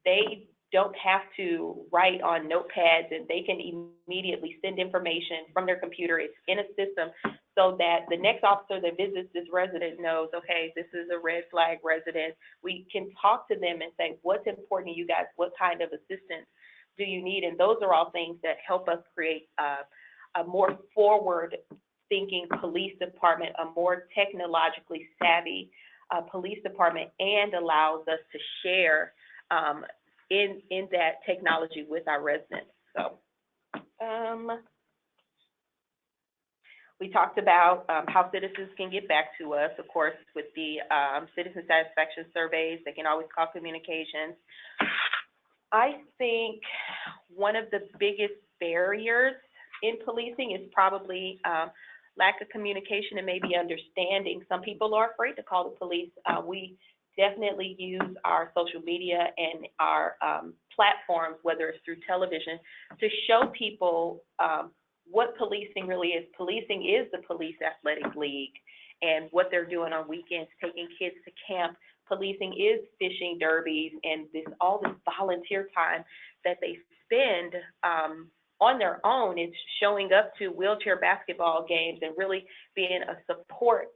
They don't have to write on notepads, and they can immediately send information from their computer. It's in a system, so that the next officer that visits this resident knows, okay, this is a red flag resident. We can talk to them and say, what's important to you guys? What kind of assistance do you need? And those are all things that help us create a more forward-thinking police department, a more technologically savvy police department, and allows us to share in that technology with our residents. So We talked about how citizens can get back to us, of course, with the citizen satisfaction surveys. They can always call communications. I think one of the biggest barriers in policing is probably lack of communication and maybe understanding. Some people are afraid to call the police. We definitely use our social media and our platforms, whether it's through television, to show people what policing really is. Policing is the Police Athletic League and what they're doing on weekends, taking kids to camp. Policing is fishing derbies and all this volunteer time that they spend on their own. It's showing up to wheelchair basketball games and really being a support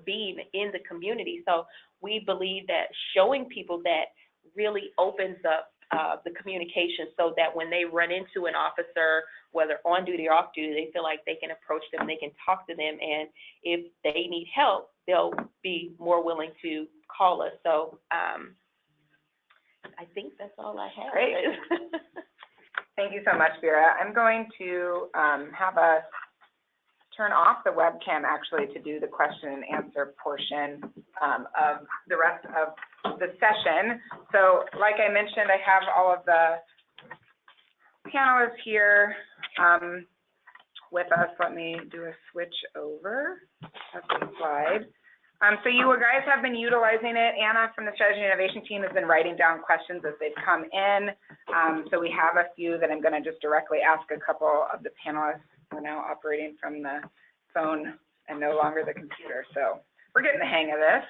beam in the community. So we believe that showing people that really opens up the communication, so that when they run into an officer, whether on duty or off duty, they feel like they can approach them, they can talk to them, and if they need help, they'll be more willing to call us. So I think that's all I have. Great. Thank you so much, Vera. I'm going to have us turn off the webcam actually to do the question and answer portion of the rest of the session. So like I mentioned, I have all of the panelists here with us. Let me do a switch over of the slide. So you guys have been utilizing it. Anna from the Strategy and Innovation team has been writing down questions as they've come in. So we have a few that I'm going to just directly ask a couple of the panelists. We're now operating from the phone and no longer the computer. So we're getting the hang of this.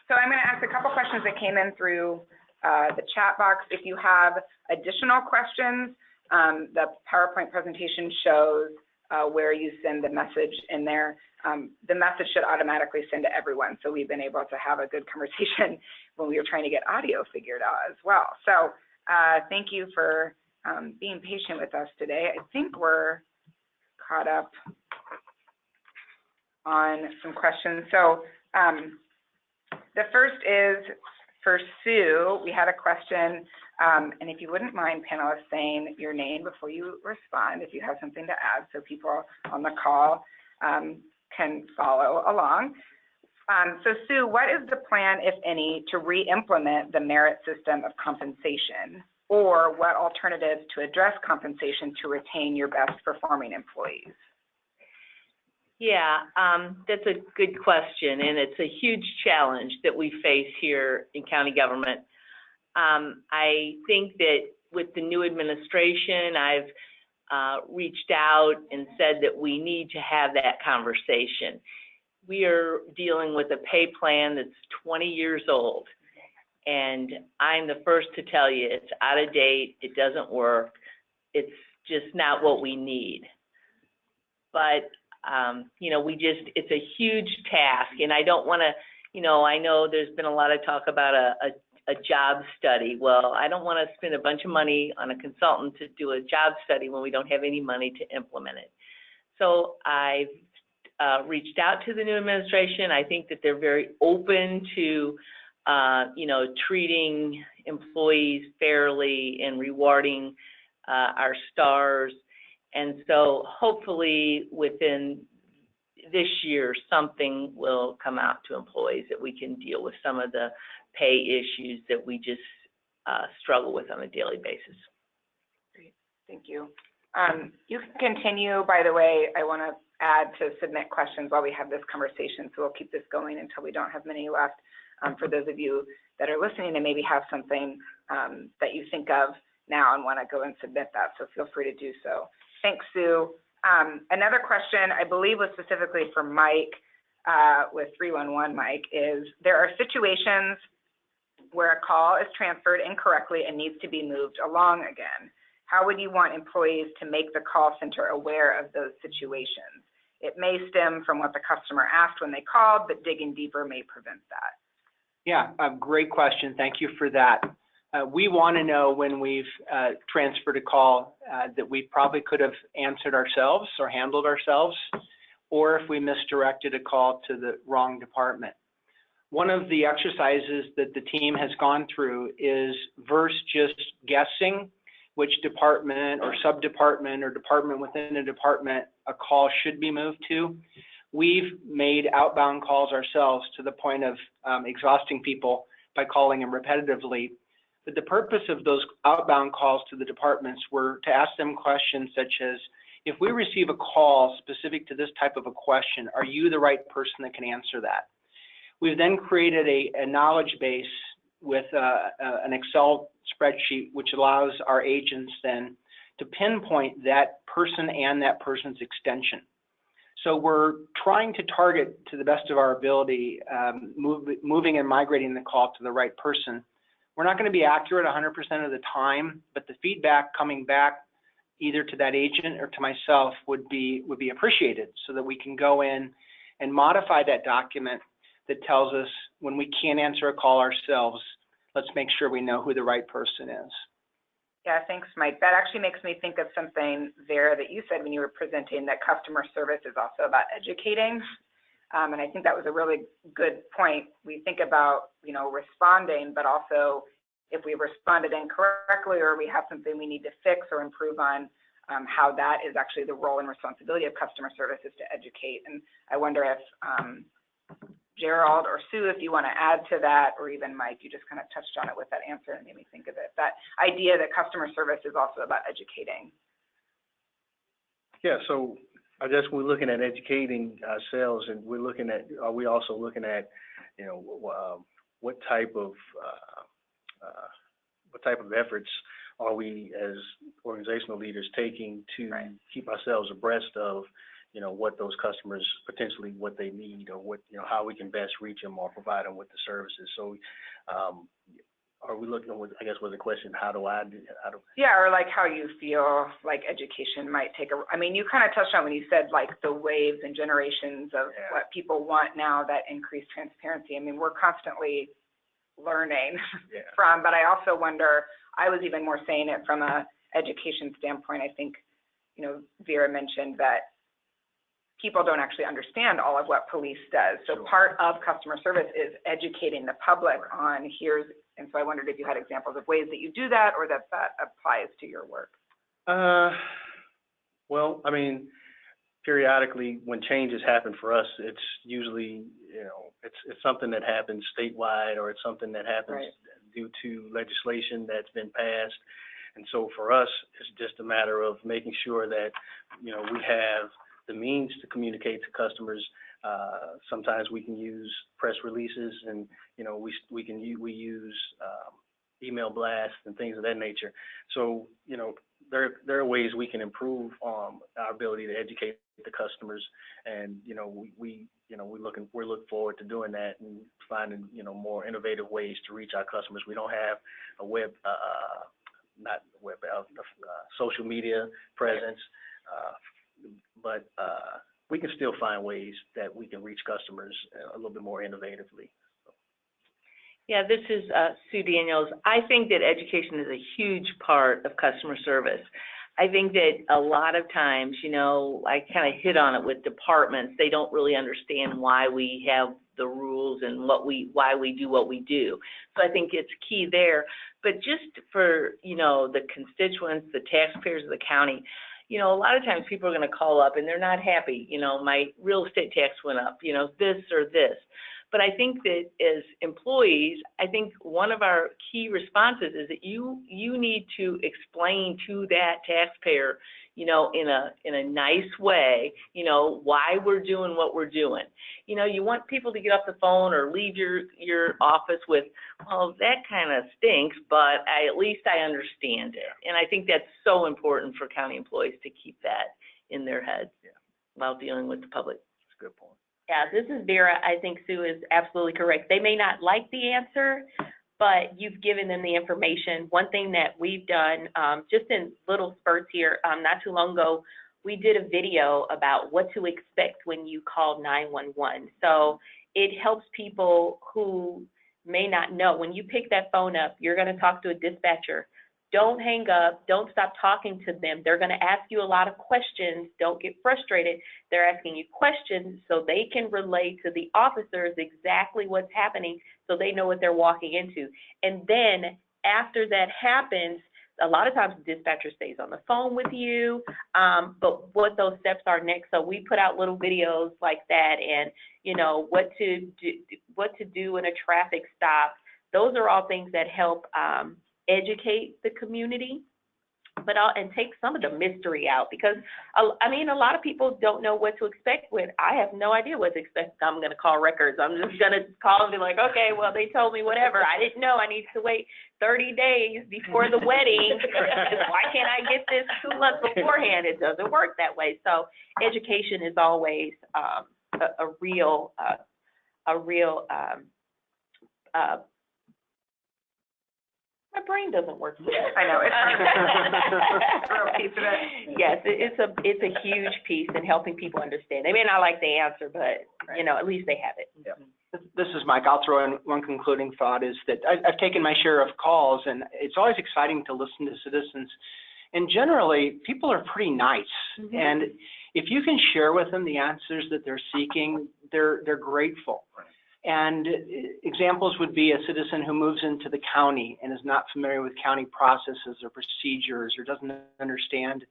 So I'm going to ask a couple questions that came in through the chat box. If you have additional questions, the PowerPoint presentation shows where you send the message in there. The message should automatically send to everyone. So we've been able to have a good conversation when we were trying to get audio figured out as well. So thank you for being patient with us today. I think we're caught up on some questions. So the first is for Sue. We had a question, and if you wouldn't mind, panelists, saying your name before you respond, if you have something to add, so people on the call can follow along. So Sue, what is the plan, if any, to re-implement the merit system of compensation, or what alternatives to address compensation to retain your best performing employees? Yeah, that's a good question, and it's a huge challenge that we face here in county government. I think that with the new administration, I've reached out and said that we need to have that conversation. We are dealing with a pay plan that's 20 years old, and I'm the first to tell you it's out of date, it doesn't work, it's just not what we need. But you know, it's a huge task, and I don't want to, you know, I know there's been a lot of talk about a job study. Well, I don't want to spend a bunch of money on a consultant to do a job study when we don't have any money to implement it. So I've reached out to the new administration. I think that they're very open to, you know, treating employees fairly and rewarding our stars. And so hopefully within this year, something will come out to employees that we can deal with some of the pay issues that we just struggle with on a daily basis. Great, thank you. You can continue, by the way. I want to add to submit questions while we have this conversation, so we'll keep this going until we don't have many left. For those of you that are listening and maybe have something that you think of now and want to go and submit that, so feel free to do so. Thanks, Sue. Another question, I believe was specifically for Mike, with 311 Mike, is there are situations where a call is transferred incorrectly and needs to be moved along again. How would you want employees to make the call center aware of those situations? It may stem from what the customer asked when they called, but digging deeper may prevent that. Yeah, a great question. Thank you for that. We want to know when we've transferred a call that we probably could have answered ourselves or handled ourselves, or if we misdirected a call to the wrong department. One of the exercises that the team has gone through is versus just guessing, which department or sub-department or department within a department a call should be moved to. We've made outbound calls ourselves to the point of exhausting people by calling them repetitively. But the purpose of those outbound calls to the departments were to ask them questions such as, if we receive a call specific to this type of a question, are you the right person that can answer that? We've then created a knowledge base with an Excel spreadsheet, which allows our agents then to pinpoint that person and that person's extension. So we're trying to target, to the best of our ability, moving and migrating the call to the right person. We're not going to be accurate 100% of the time, but the feedback coming back either to that agent or to myself would be appreciated, so that we can go in and modify that document that tells us when we can't answer a call ourselves, let's make sure we know who the right person is. Yeah, thanks, Mike. That actually makes me think of something, Vera, that you said when you were presenting, that customer service is also about educating. And I think that was a really good point. We think about, responding, but also if we responded incorrectly or we have something we need to fix or improve on, how that is actually the role and responsibility of customer service is to educate. And I wonder if Gerald or Sue, if you want to add to that, or even Mike, you just kind of touched on it with that answer and made me think of it. That idea that customer service is also about educating. Yeah, so I guess we're looking at educating ourselves, and we're looking at, are we also looking at, what type of efforts are we as organizational leaders taking to keep ourselves abreast of, what those customers potentially, what they need, or what, how we can best reach them or provide them with the services. So, are we looking with, I guess, with the question, Yeah, or like how you feel like education might take you kind of touched on when you said like the waves and generations of what people want now, that increased transparency. We're constantly learning from, but I also wonder, I was even more saying it from a education standpoint. I think, Vera mentioned that people don't actually understand all of what police does. So part of customer service is educating the public on and so I wondered if you had examples of ways that you do that, or that applies to your work. Well, periodically when changes happen for us, it's usually, it's something that happens statewide, or it's something that happens due to legislation that's been passed. And so for us, it's just a matter of making sure that, we have the means to communicate to customers. Sometimes we can use press releases, and we use email blasts and things of that nature. So there are ways we can improve our ability to educate the customers, and we're looking forward to doing that and finding more innovative ways to reach our customers. We don't have a social media presence, but we can still find ways that we can reach customers a little bit more innovatively. Yeah, this is Sue Daniels. I think that education is a huge part of customer service. I think that a lot of times, I kind of hit on it with departments. They don't really understand why we have the rules and why we do what we do. So I think it's key there. But just for, the constituents, the taxpayers of the county, a lot of times people are going to call up and they're not happy. My real estate tax went up, this or this. But I think that as employees, I think one of our key responses is that you need to explain to that taxpayer, in a nice way, why we're doing what we're doing. You want people to get off the phone or leave your office with, well, that kind of stinks, but at least I understand it. And I think that's so important for county employees to keep that in their heads while dealing with the public. That's a good point. Yeah, this is Vera. I think Sue is absolutely correct. They may not like the answer, but you've given them the information. One thing that we've done, just in little spurts here, not too long ago, we did a video about what to expect when you call 911. So it helps people who may not know. When you pick that phone up, you're going to talk to a dispatcher. Don't hang up. Don't stop talking to them. They're going to ask you a lot of questions. Don't get frustrated. They're asking you questions so they can relate to the officers exactly what's happening, so they know what they're walking into. And then after that happens, a lot of times the dispatcher stays on the phone with you, but what those steps are next. So we put out little videos like that, and you know what to do in a traffic stop. Those are all things that help educate the community, but and take some of the mystery out, because I mean, a lot of people don't know what to expect with. I have no idea what to expect. I'm going to call records. I'm just going to call and be like, okay, well, they told me whatever. I didn't know I need to wait 30 days before the wedding. Why can't I get this 2 months beforehand? It doesn't work that way. So education is always a real my brain doesn't work today. I know, it's a real piece of it. Yes, it's a huge piece in helping people understand. They may not like the answer, but, you know, at least they have it. Yeah. This is Mike. I'll throw in one concluding thought, is that I've taken my share of calls, and it's always exciting to listen to citizens. And generally, people are pretty nice. Mm-hmm. And if you can share with them the answers that they're seeking, they're grateful. Right. And examples would be a citizen who moves into the county and is not familiar with county processes or procedures, or doesn't understand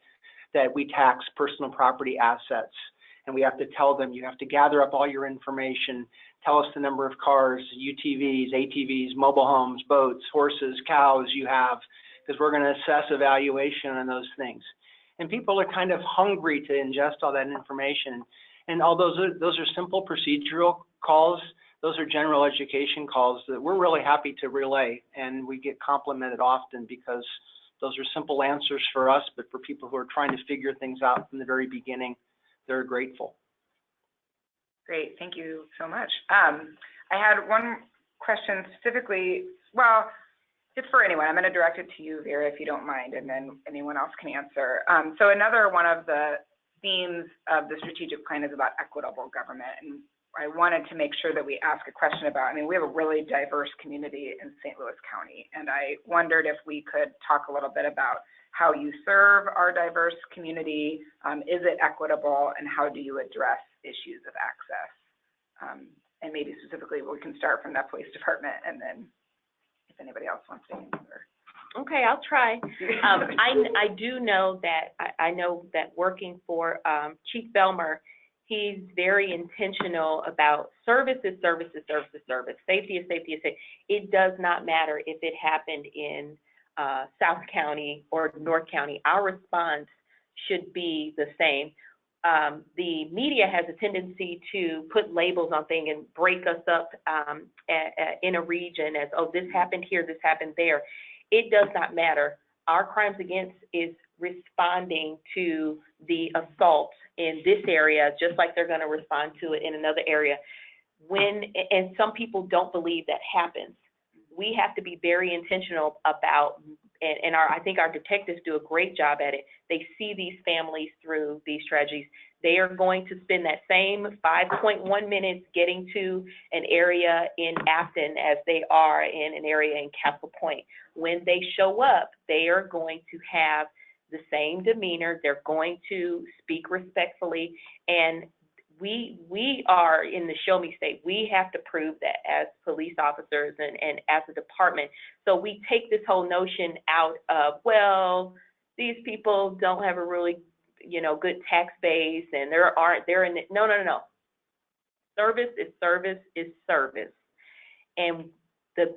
that we tax personal property assets. And we have to tell them, you have to gather up all your information, tell us the number of cars, UTVs, ATVs, mobile homes, boats, horses, cows you have, because we're going to assess evaluation on those things. And people are kind of hungry to ingest all that information. And although those are simple procedural calls, those are general education calls that we're really happy to relay, and we get complimented often because those are simple answers for us, but for people who are trying to figure things out from the very beginning, they're grateful. Great, thank you so much. I had one question specifically, well, it's for anyone. I'm going to direct it to you, Vera, if you don't mind, and then anyone else can answer. So another one of the themes of the strategic plan is about equitable government, and I wanted to make sure that we ask a question about, I mean, we have a really diverse community in St. Louis County, and I wondered if we could talk a little bit about how you serve our diverse community, is it equitable, and how do you address issues of access? And maybe specifically, we can start from that police department, and then if anybody else wants to answer. Okay, I'll try. I do know that, I know that working for Chief Belmer, he's very intentional about service is service is service is service. Safety is safety is safety. It does not matter if it happened in South County or North County. Our response should be the same. The media has a tendency to put labels on things and break us up in a region as, oh, this happened here, this happened there. It does not matter. Our crimes against is responding to the assault in this area, just like they're going to respond to it in another area. And some people don't believe that happens. We have to be very intentional about, and I think our detectives do a great job at it. They see these families through these tragedies. They are going to spend that same 5.1 minutes getting to an area in Afton as they are in an area in Castle Point. When they show up, they are going to have the same demeanor. They're going to speak respectfully, and we are in the show me state. We have to prove that as police officers and as a department. So we take this whole notion out of, well, these people don't have a really, good tax base, and they're in it. No. Service is service is service. And the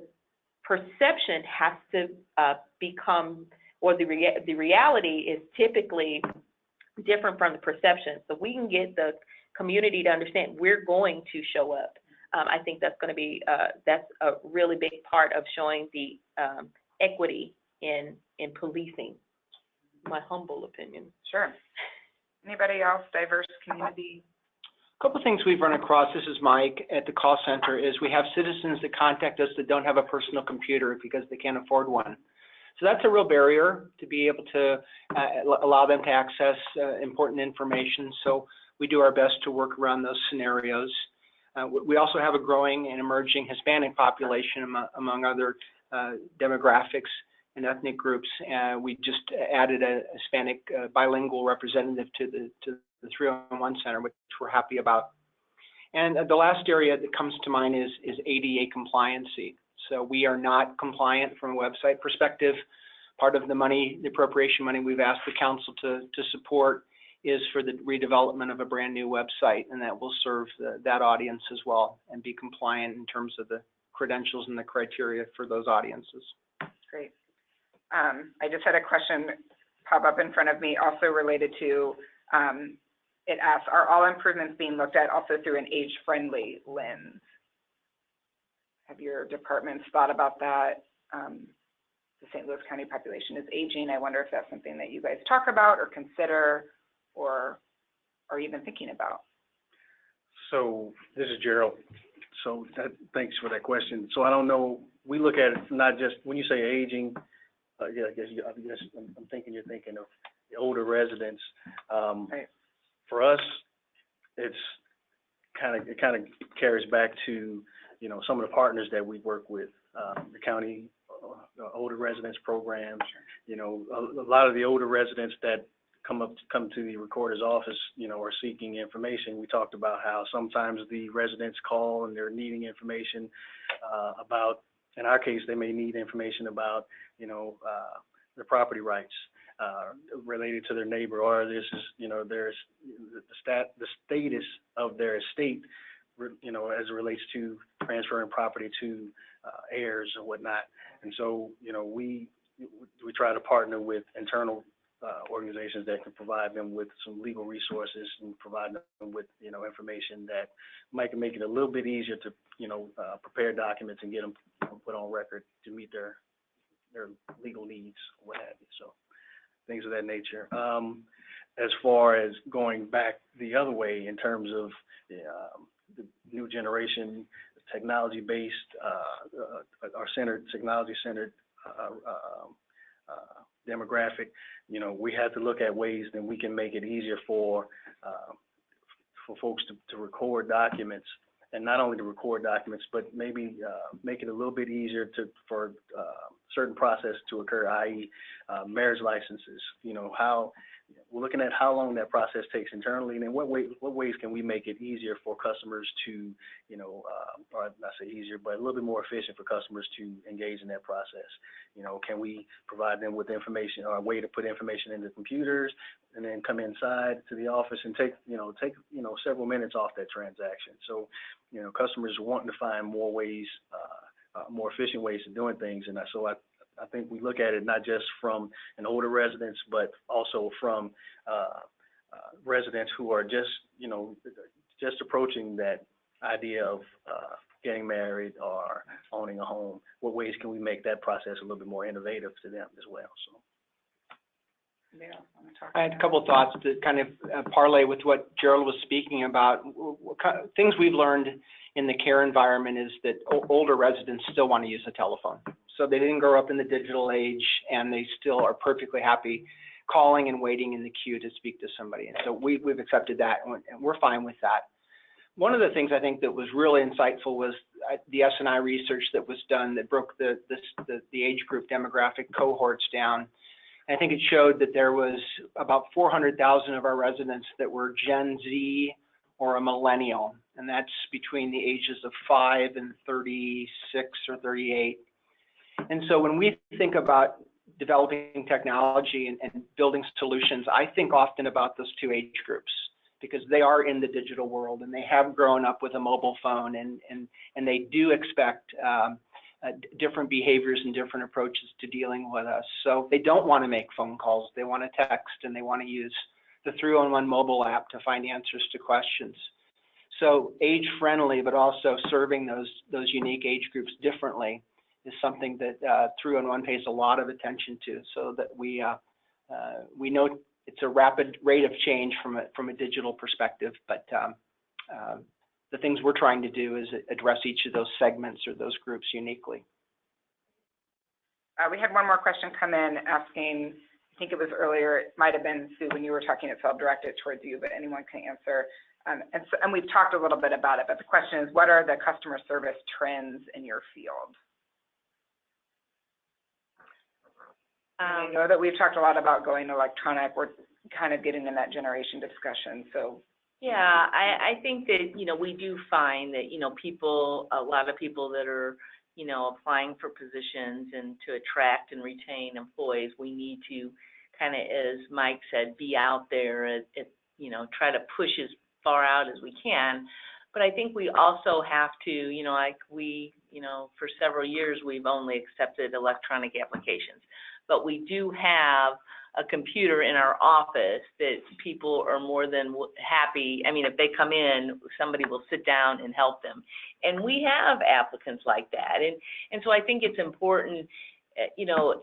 perception has to become, or the reality is typically different from the perception. So we can get the community to understand we're going to show up. I think that's going to be, that's a really big part of showing the equity in policing, my humble opinion. Sure. Anybody else, diverse community? A couple of things we've run across, this is Mike, at the call center, is we have citizens that contact us that don't have a personal computer because they can't afford one. So that's a real barrier to be able to allow them to access important information. So we do our best to work around those scenarios. We also have a growing and emerging Hispanic population among other demographics and ethnic groups. We just added a Hispanic bilingual representative to the 301 Center, which we're happy about. And the last area that comes to mind is ADA compliancy. So we are not compliant from a website perspective. Part of the money, the appropriation money we've asked the council to support is for the redevelopment of a brand new website, and that will serve that audience as well and be compliant in terms of the credentials and the criteria for those audiences. Great. I just had a question pop up in front of me also related to, it asks, are all improvements being looked at also through an age-friendly lens? Have your departments thought about that? The St. Louis County population is aging. I wonder if that's something that you guys talk about or consider or are even thinking about. So this is Gerald. So thanks for that question. So I don't know, we look at it not just, when you say aging, yeah, I guess I'm thinking you're thinking of the older residents. Right. For us, it kind of carries back to, you know, some of the partners that we work with, the county older residents programs. You know, a lot of the older residents that come to the recorder's office, you know, are seeking information. We talked about how sometimes the residents call and they're needing information about, in our case, they may need information about, you know, their property rights related to their neighbor, or this is, you know, there's the status of their estate, you know, as it relates to transferring property to heirs or whatnot. And so, you know, we try to partner with internal organizations that can provide them with some legal resources and provide them with, you know, information that might make it a little bit easier to, you know, prepare documents and get them, you know, put on record to meet their legal needs, what have you. So things of that nature. As far as going back the other way in terms of the new generation, technology-based, our technology-centered demographic, you know, we have to look at ways that we can make it easier for folks to record documents, and not only to record documents, but maybe make it a little bit easier for certain process to occur, i.e. Marriage licenses. You know, how we're looking at how long that process takes internally, and in what ways can we make it easier for customers to, you know, or not say easier, but a little bit more efficient for customers to engage in that process. You know, can we provide them with information or a way to put information into computers and then come inside to the office and take several minutes off that transaction. So, you know, customers are wanting to find more ways, more efficient ways of doing things, and so I think we look at it not just from an older residents, but also from residents who are just, you know, just approaching that idea of getting married or owning a home. What ways can we make that process a little bit more innovative to them as well? So. Yeah, I had a couple of thoughts to kind of parlay with what Gerald was speaking about. Things we've learned in the care environment is that older residents still want to use a telephone. So they didn't grow up in the digital age, and they still are perfectly happy calling and waiting in the queue to speak to somebody. And so we've accepted that, and we're fine with that. One of the things I think that was really insightful was the S&I research that was done that broke the age group demographic cohorts down. I think it showed that there was about 400,000 of our residents that were Gen Z or a millennial, and that's between the ages of 5 and 36 or 38. And so when we think about developing technology and building solutions, I think often about those two age groups, because they are in the digital world and they have grown up with a mobile phone, and they do expect different behaviors and different approaches to dealing with us. So they don't want to make phone calls, they want to text, and they want to use the 311 mobile app to find answers to questions. So age friendly, but also serving those unique age groups differently is something that 311 pays a lot of attention to, so that we know it's a rapid rate of change from a digital perspective, but the things we're trying to do is address each of those segments or those groups uniquely. We had one more question come in asking, I think it was earlier, it might have been Sue when you were talking, so I'll direct it towards you, but anyone can answer. And we've talked a little bit about it, but the question is, what are the customer service trends in your field? I know that we've talked a lot about going electronic. We're kind of getting in that generation discussion, so. Yeah, I think that, you know, we do find that, you know, a lot of people that are you know, applying for positions and to attract and retain employees, we need to kind of, as Mike said, be out there at, you know, try to push as far out as we can. But I think we also have to, you know, like we, you know, for several years, we've only accepted electronic applications. But we do have a computer in our office that people are more than happy. I mean, if they come in, somebody will sit down and help them. And we have applicants like that. And so I think it's important, you know,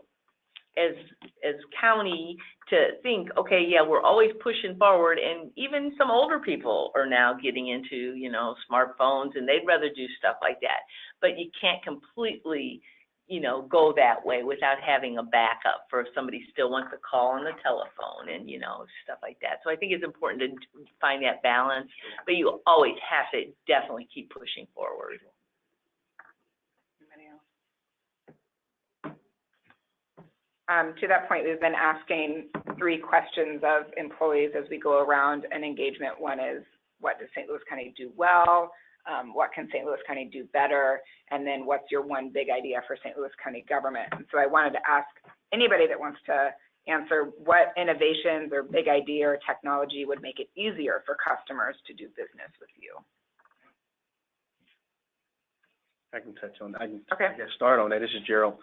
as county to think, okay, yeah, we're always pushing forward, and even some older people are now getting into, you know, smartphones, and they'd rather do stuff like that. But you can't completely, you know, go that way without having a backup for if somebody still wants to call on the telephone and, you know, stuff like that. So I think it's important to find that balance, but you always have to definitely keep pushing forward. To that point, we've been asking 3 questions of employees as we go around an engagement. One is, what does St. Louis County do well? What can St. Louis County do better? And then what's your one big idea for St. Louis County government? And so I wanted to ask anybody that wants to answer what innovations or big idea or technology would make it easier for customers to do business with you. I can touch on that. I can Okay. get started on that. This is Gerald.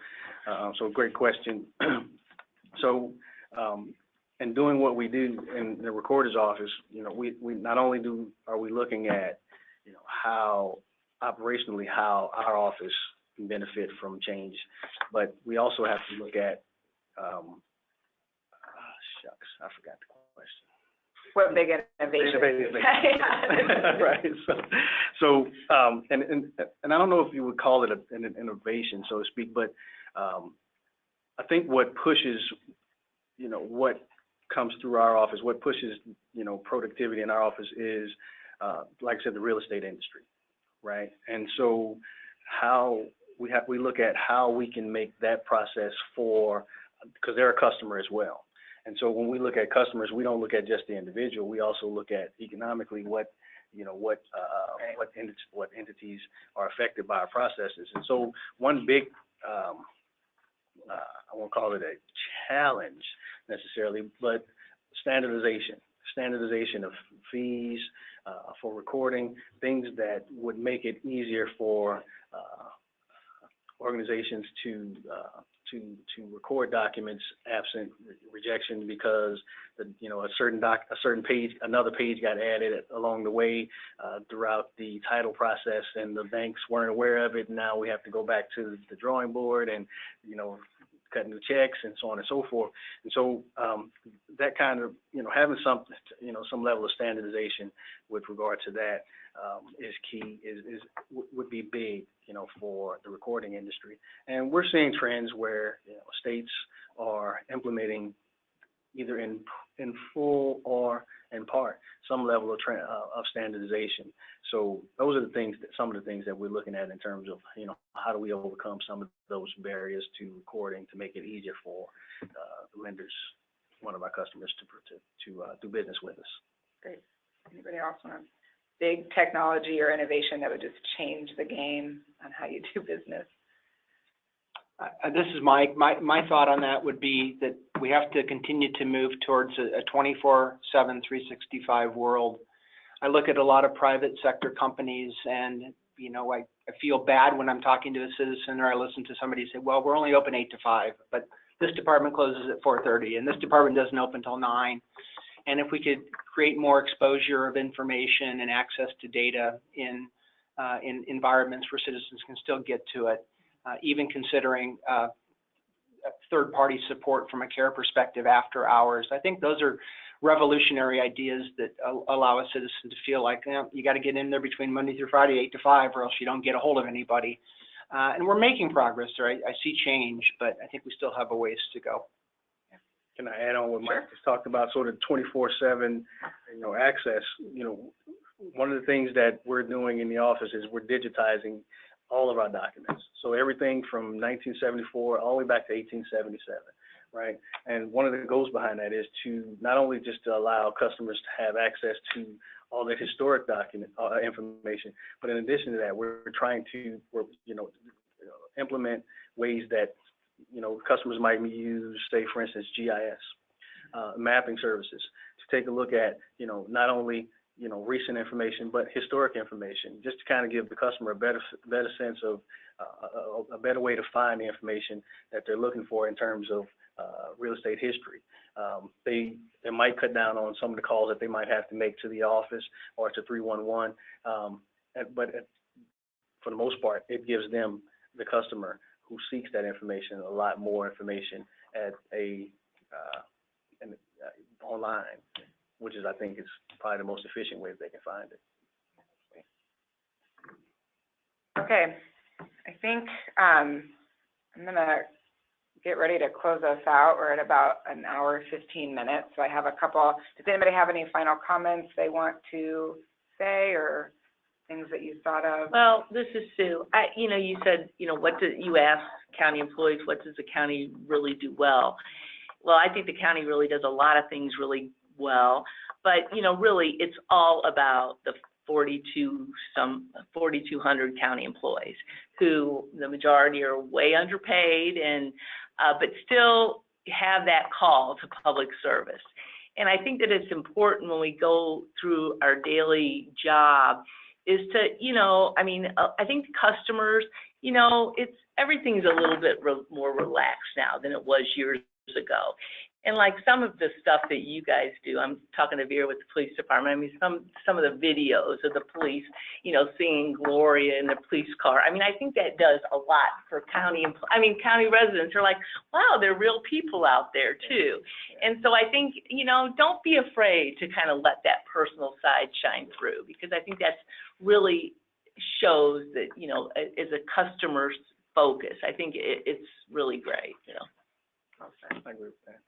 So great question. So, in doing what we do in the recorder's office, you know, we not only are we looking at, you know, how operationally how our office can benefit from change, but we also have to look at, shucks, I forgot the question. What big innovation? Right. So, and I don't know if you would call it an innovation, so to speak, but I think what pushes, you know, what comes through our office, what pushes, you know, productivity in our office is, like I said, the real estate industry, right? And so how we look at how we can make that process because they're a customer as well. And so when we look at customers, we don't look at just the individual. We also look at economically what entities are affected by our processes. And so one big, I won't call it a challenge necessarily, but standardization of fees for recording, things that would make it easier for organizations to record documents absent rejection because another page got added along the way throughout the title process, and the banks weren't aware of it. Now we have to go back to the drawing board and, you know, cut new checks and so on and so forth. And so that kind of, you know, having some level of standardization with regard to that is key, would be big, you know, for the recording industry. And we're seeing trends where, you know, states are implementing either in full or in part some level of standardization. So those are some of the things that we're looking at in terms of, you know, how do we overcome some of those barriers to recording to make it easier for the lenders, one of our customers, to do business with us. Great. Anybody else want big technology or innovation that would just change the game on how you do business? This is Mike. My thought on that would be that we have to continue to move towards a 24/7, 365 world. I look at a lot of private sector companies, and, you know, I feel bad when I'm talking to a citizen or I listen to somebody say, well, we're only open 8 to 5, but this department closes at 4:30 and this department doesn't open till 9. And if we could create more exposure of information and access to data in environments where citizens can still get to it, even considering third-party support from a care perspective after hours. I think those are revolutionary ideas that allow a citizen to feel like, you got to get in there between Monday through Friday, 8 to 5, or else you don't get a hold of anybody. And we're making progress there. I see change, but I think we still have a ways to go. Can I add on what Mike just talked about, sort of 24/7, you know, access? You know, one of the things that we're doing in the office is we're digitizing all of our documents. So everything from 1974 all the way back to 1877, right? And one of the goals behind that is to not only just to allow customers to have access to all the historic document information, but in addition to that, we're trying to, implement ways that, customers might use, say, for instance, GIS, mapping services, to take a look at, not only, recent information, but historic information, just to kind of give the customer a better sense of, a better way to find the information that they're looking for in terms of real estate history. They might cut down on some of the calls that they might have to make to the office or to 311, but for the most part, it gives them, the customer who seeks that information, a lot more information at online, which is, I think, is probably the most efficient way that they can find it. Okay, I think I'm gonna get ready to close us out. We're at about an hour, 15 minutes. So I have a couple. Does anybody have any final comments they want to say, or things that you thought of? Well, this is Sue. You said, you ask county employees, what does the county really do well? Well, I think the county really does a lot of things really well, but, really it's all about the 4,200 county employees, who the majority are way underpaid and, but still have that call to public service. And I think that it's important when we go through our daily job is to, I think customers, everything's a little bit more relaxed now than it was years ago. And like some of the stuff that you guys do, I'm talking to Vera with the police department. Some of the videos of the police, singing Gloria in the police car. I think that does a lot for county residents are like, wow, they're real people out there too. And so I think, don't be afraid to kind of let that personal side shine through, because I think that's really shows that, as a customer's focus, I think it's really great, I agree with that.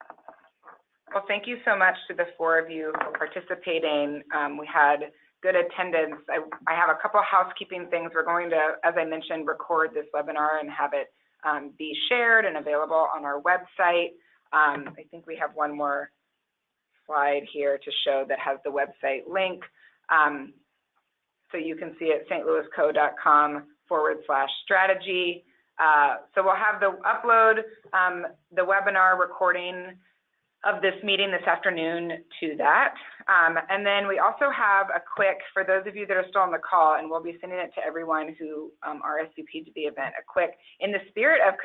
Well, thank you so much to the four of you for participating. We had good attendance. I have a couple housekeeping things. We're going to, as I mentioned, record this webinar and have it be shared and available on our website. I think we have one more slide here to show that has the website link. So you can see it, stlouisco.com/strategy. So we'll have the upload the webinar recording of this meeting this afternoon to that. And then we also have a quick, for those of you that are still on the call, and we'll be sending it to everyone who RSVP'd to the event, a quick, in the spirit of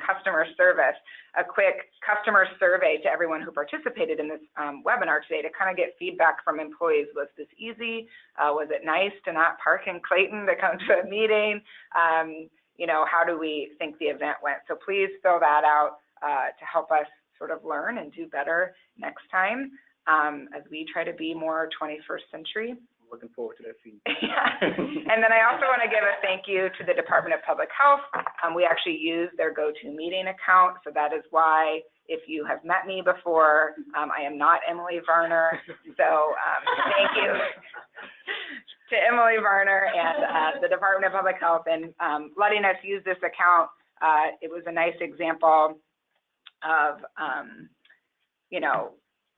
customer service, a quick customer survey to everyone who participated in this webinar today to kind of get feedback from employees. Was this easy? Was it nice to not park in Clayton to come to a meeting? How do we think the event went? So please fill that out to help us sort of learn and do better next time as we try to be more 21st century. Looking forward to that feedback. Yeah. And then I also want to give a thank you to the Department of Public Health. We actually use their GoToMeeting account, so that is why, if you have met me before, I am not Emily Varner. So thank you to Emily Varner and the Department of Public Health and letting us use this account. It was a nice example of,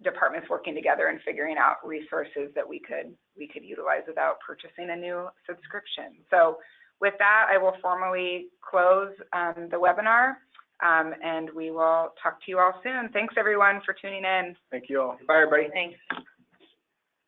departments working together and figuring out resources that we could utilize without purchasing a new subscription. So with that, I will formally close the webinar, and we will talk to you all soon. Thanks everyone for tuning in. Thank you all. Bye, everybody. Thanks.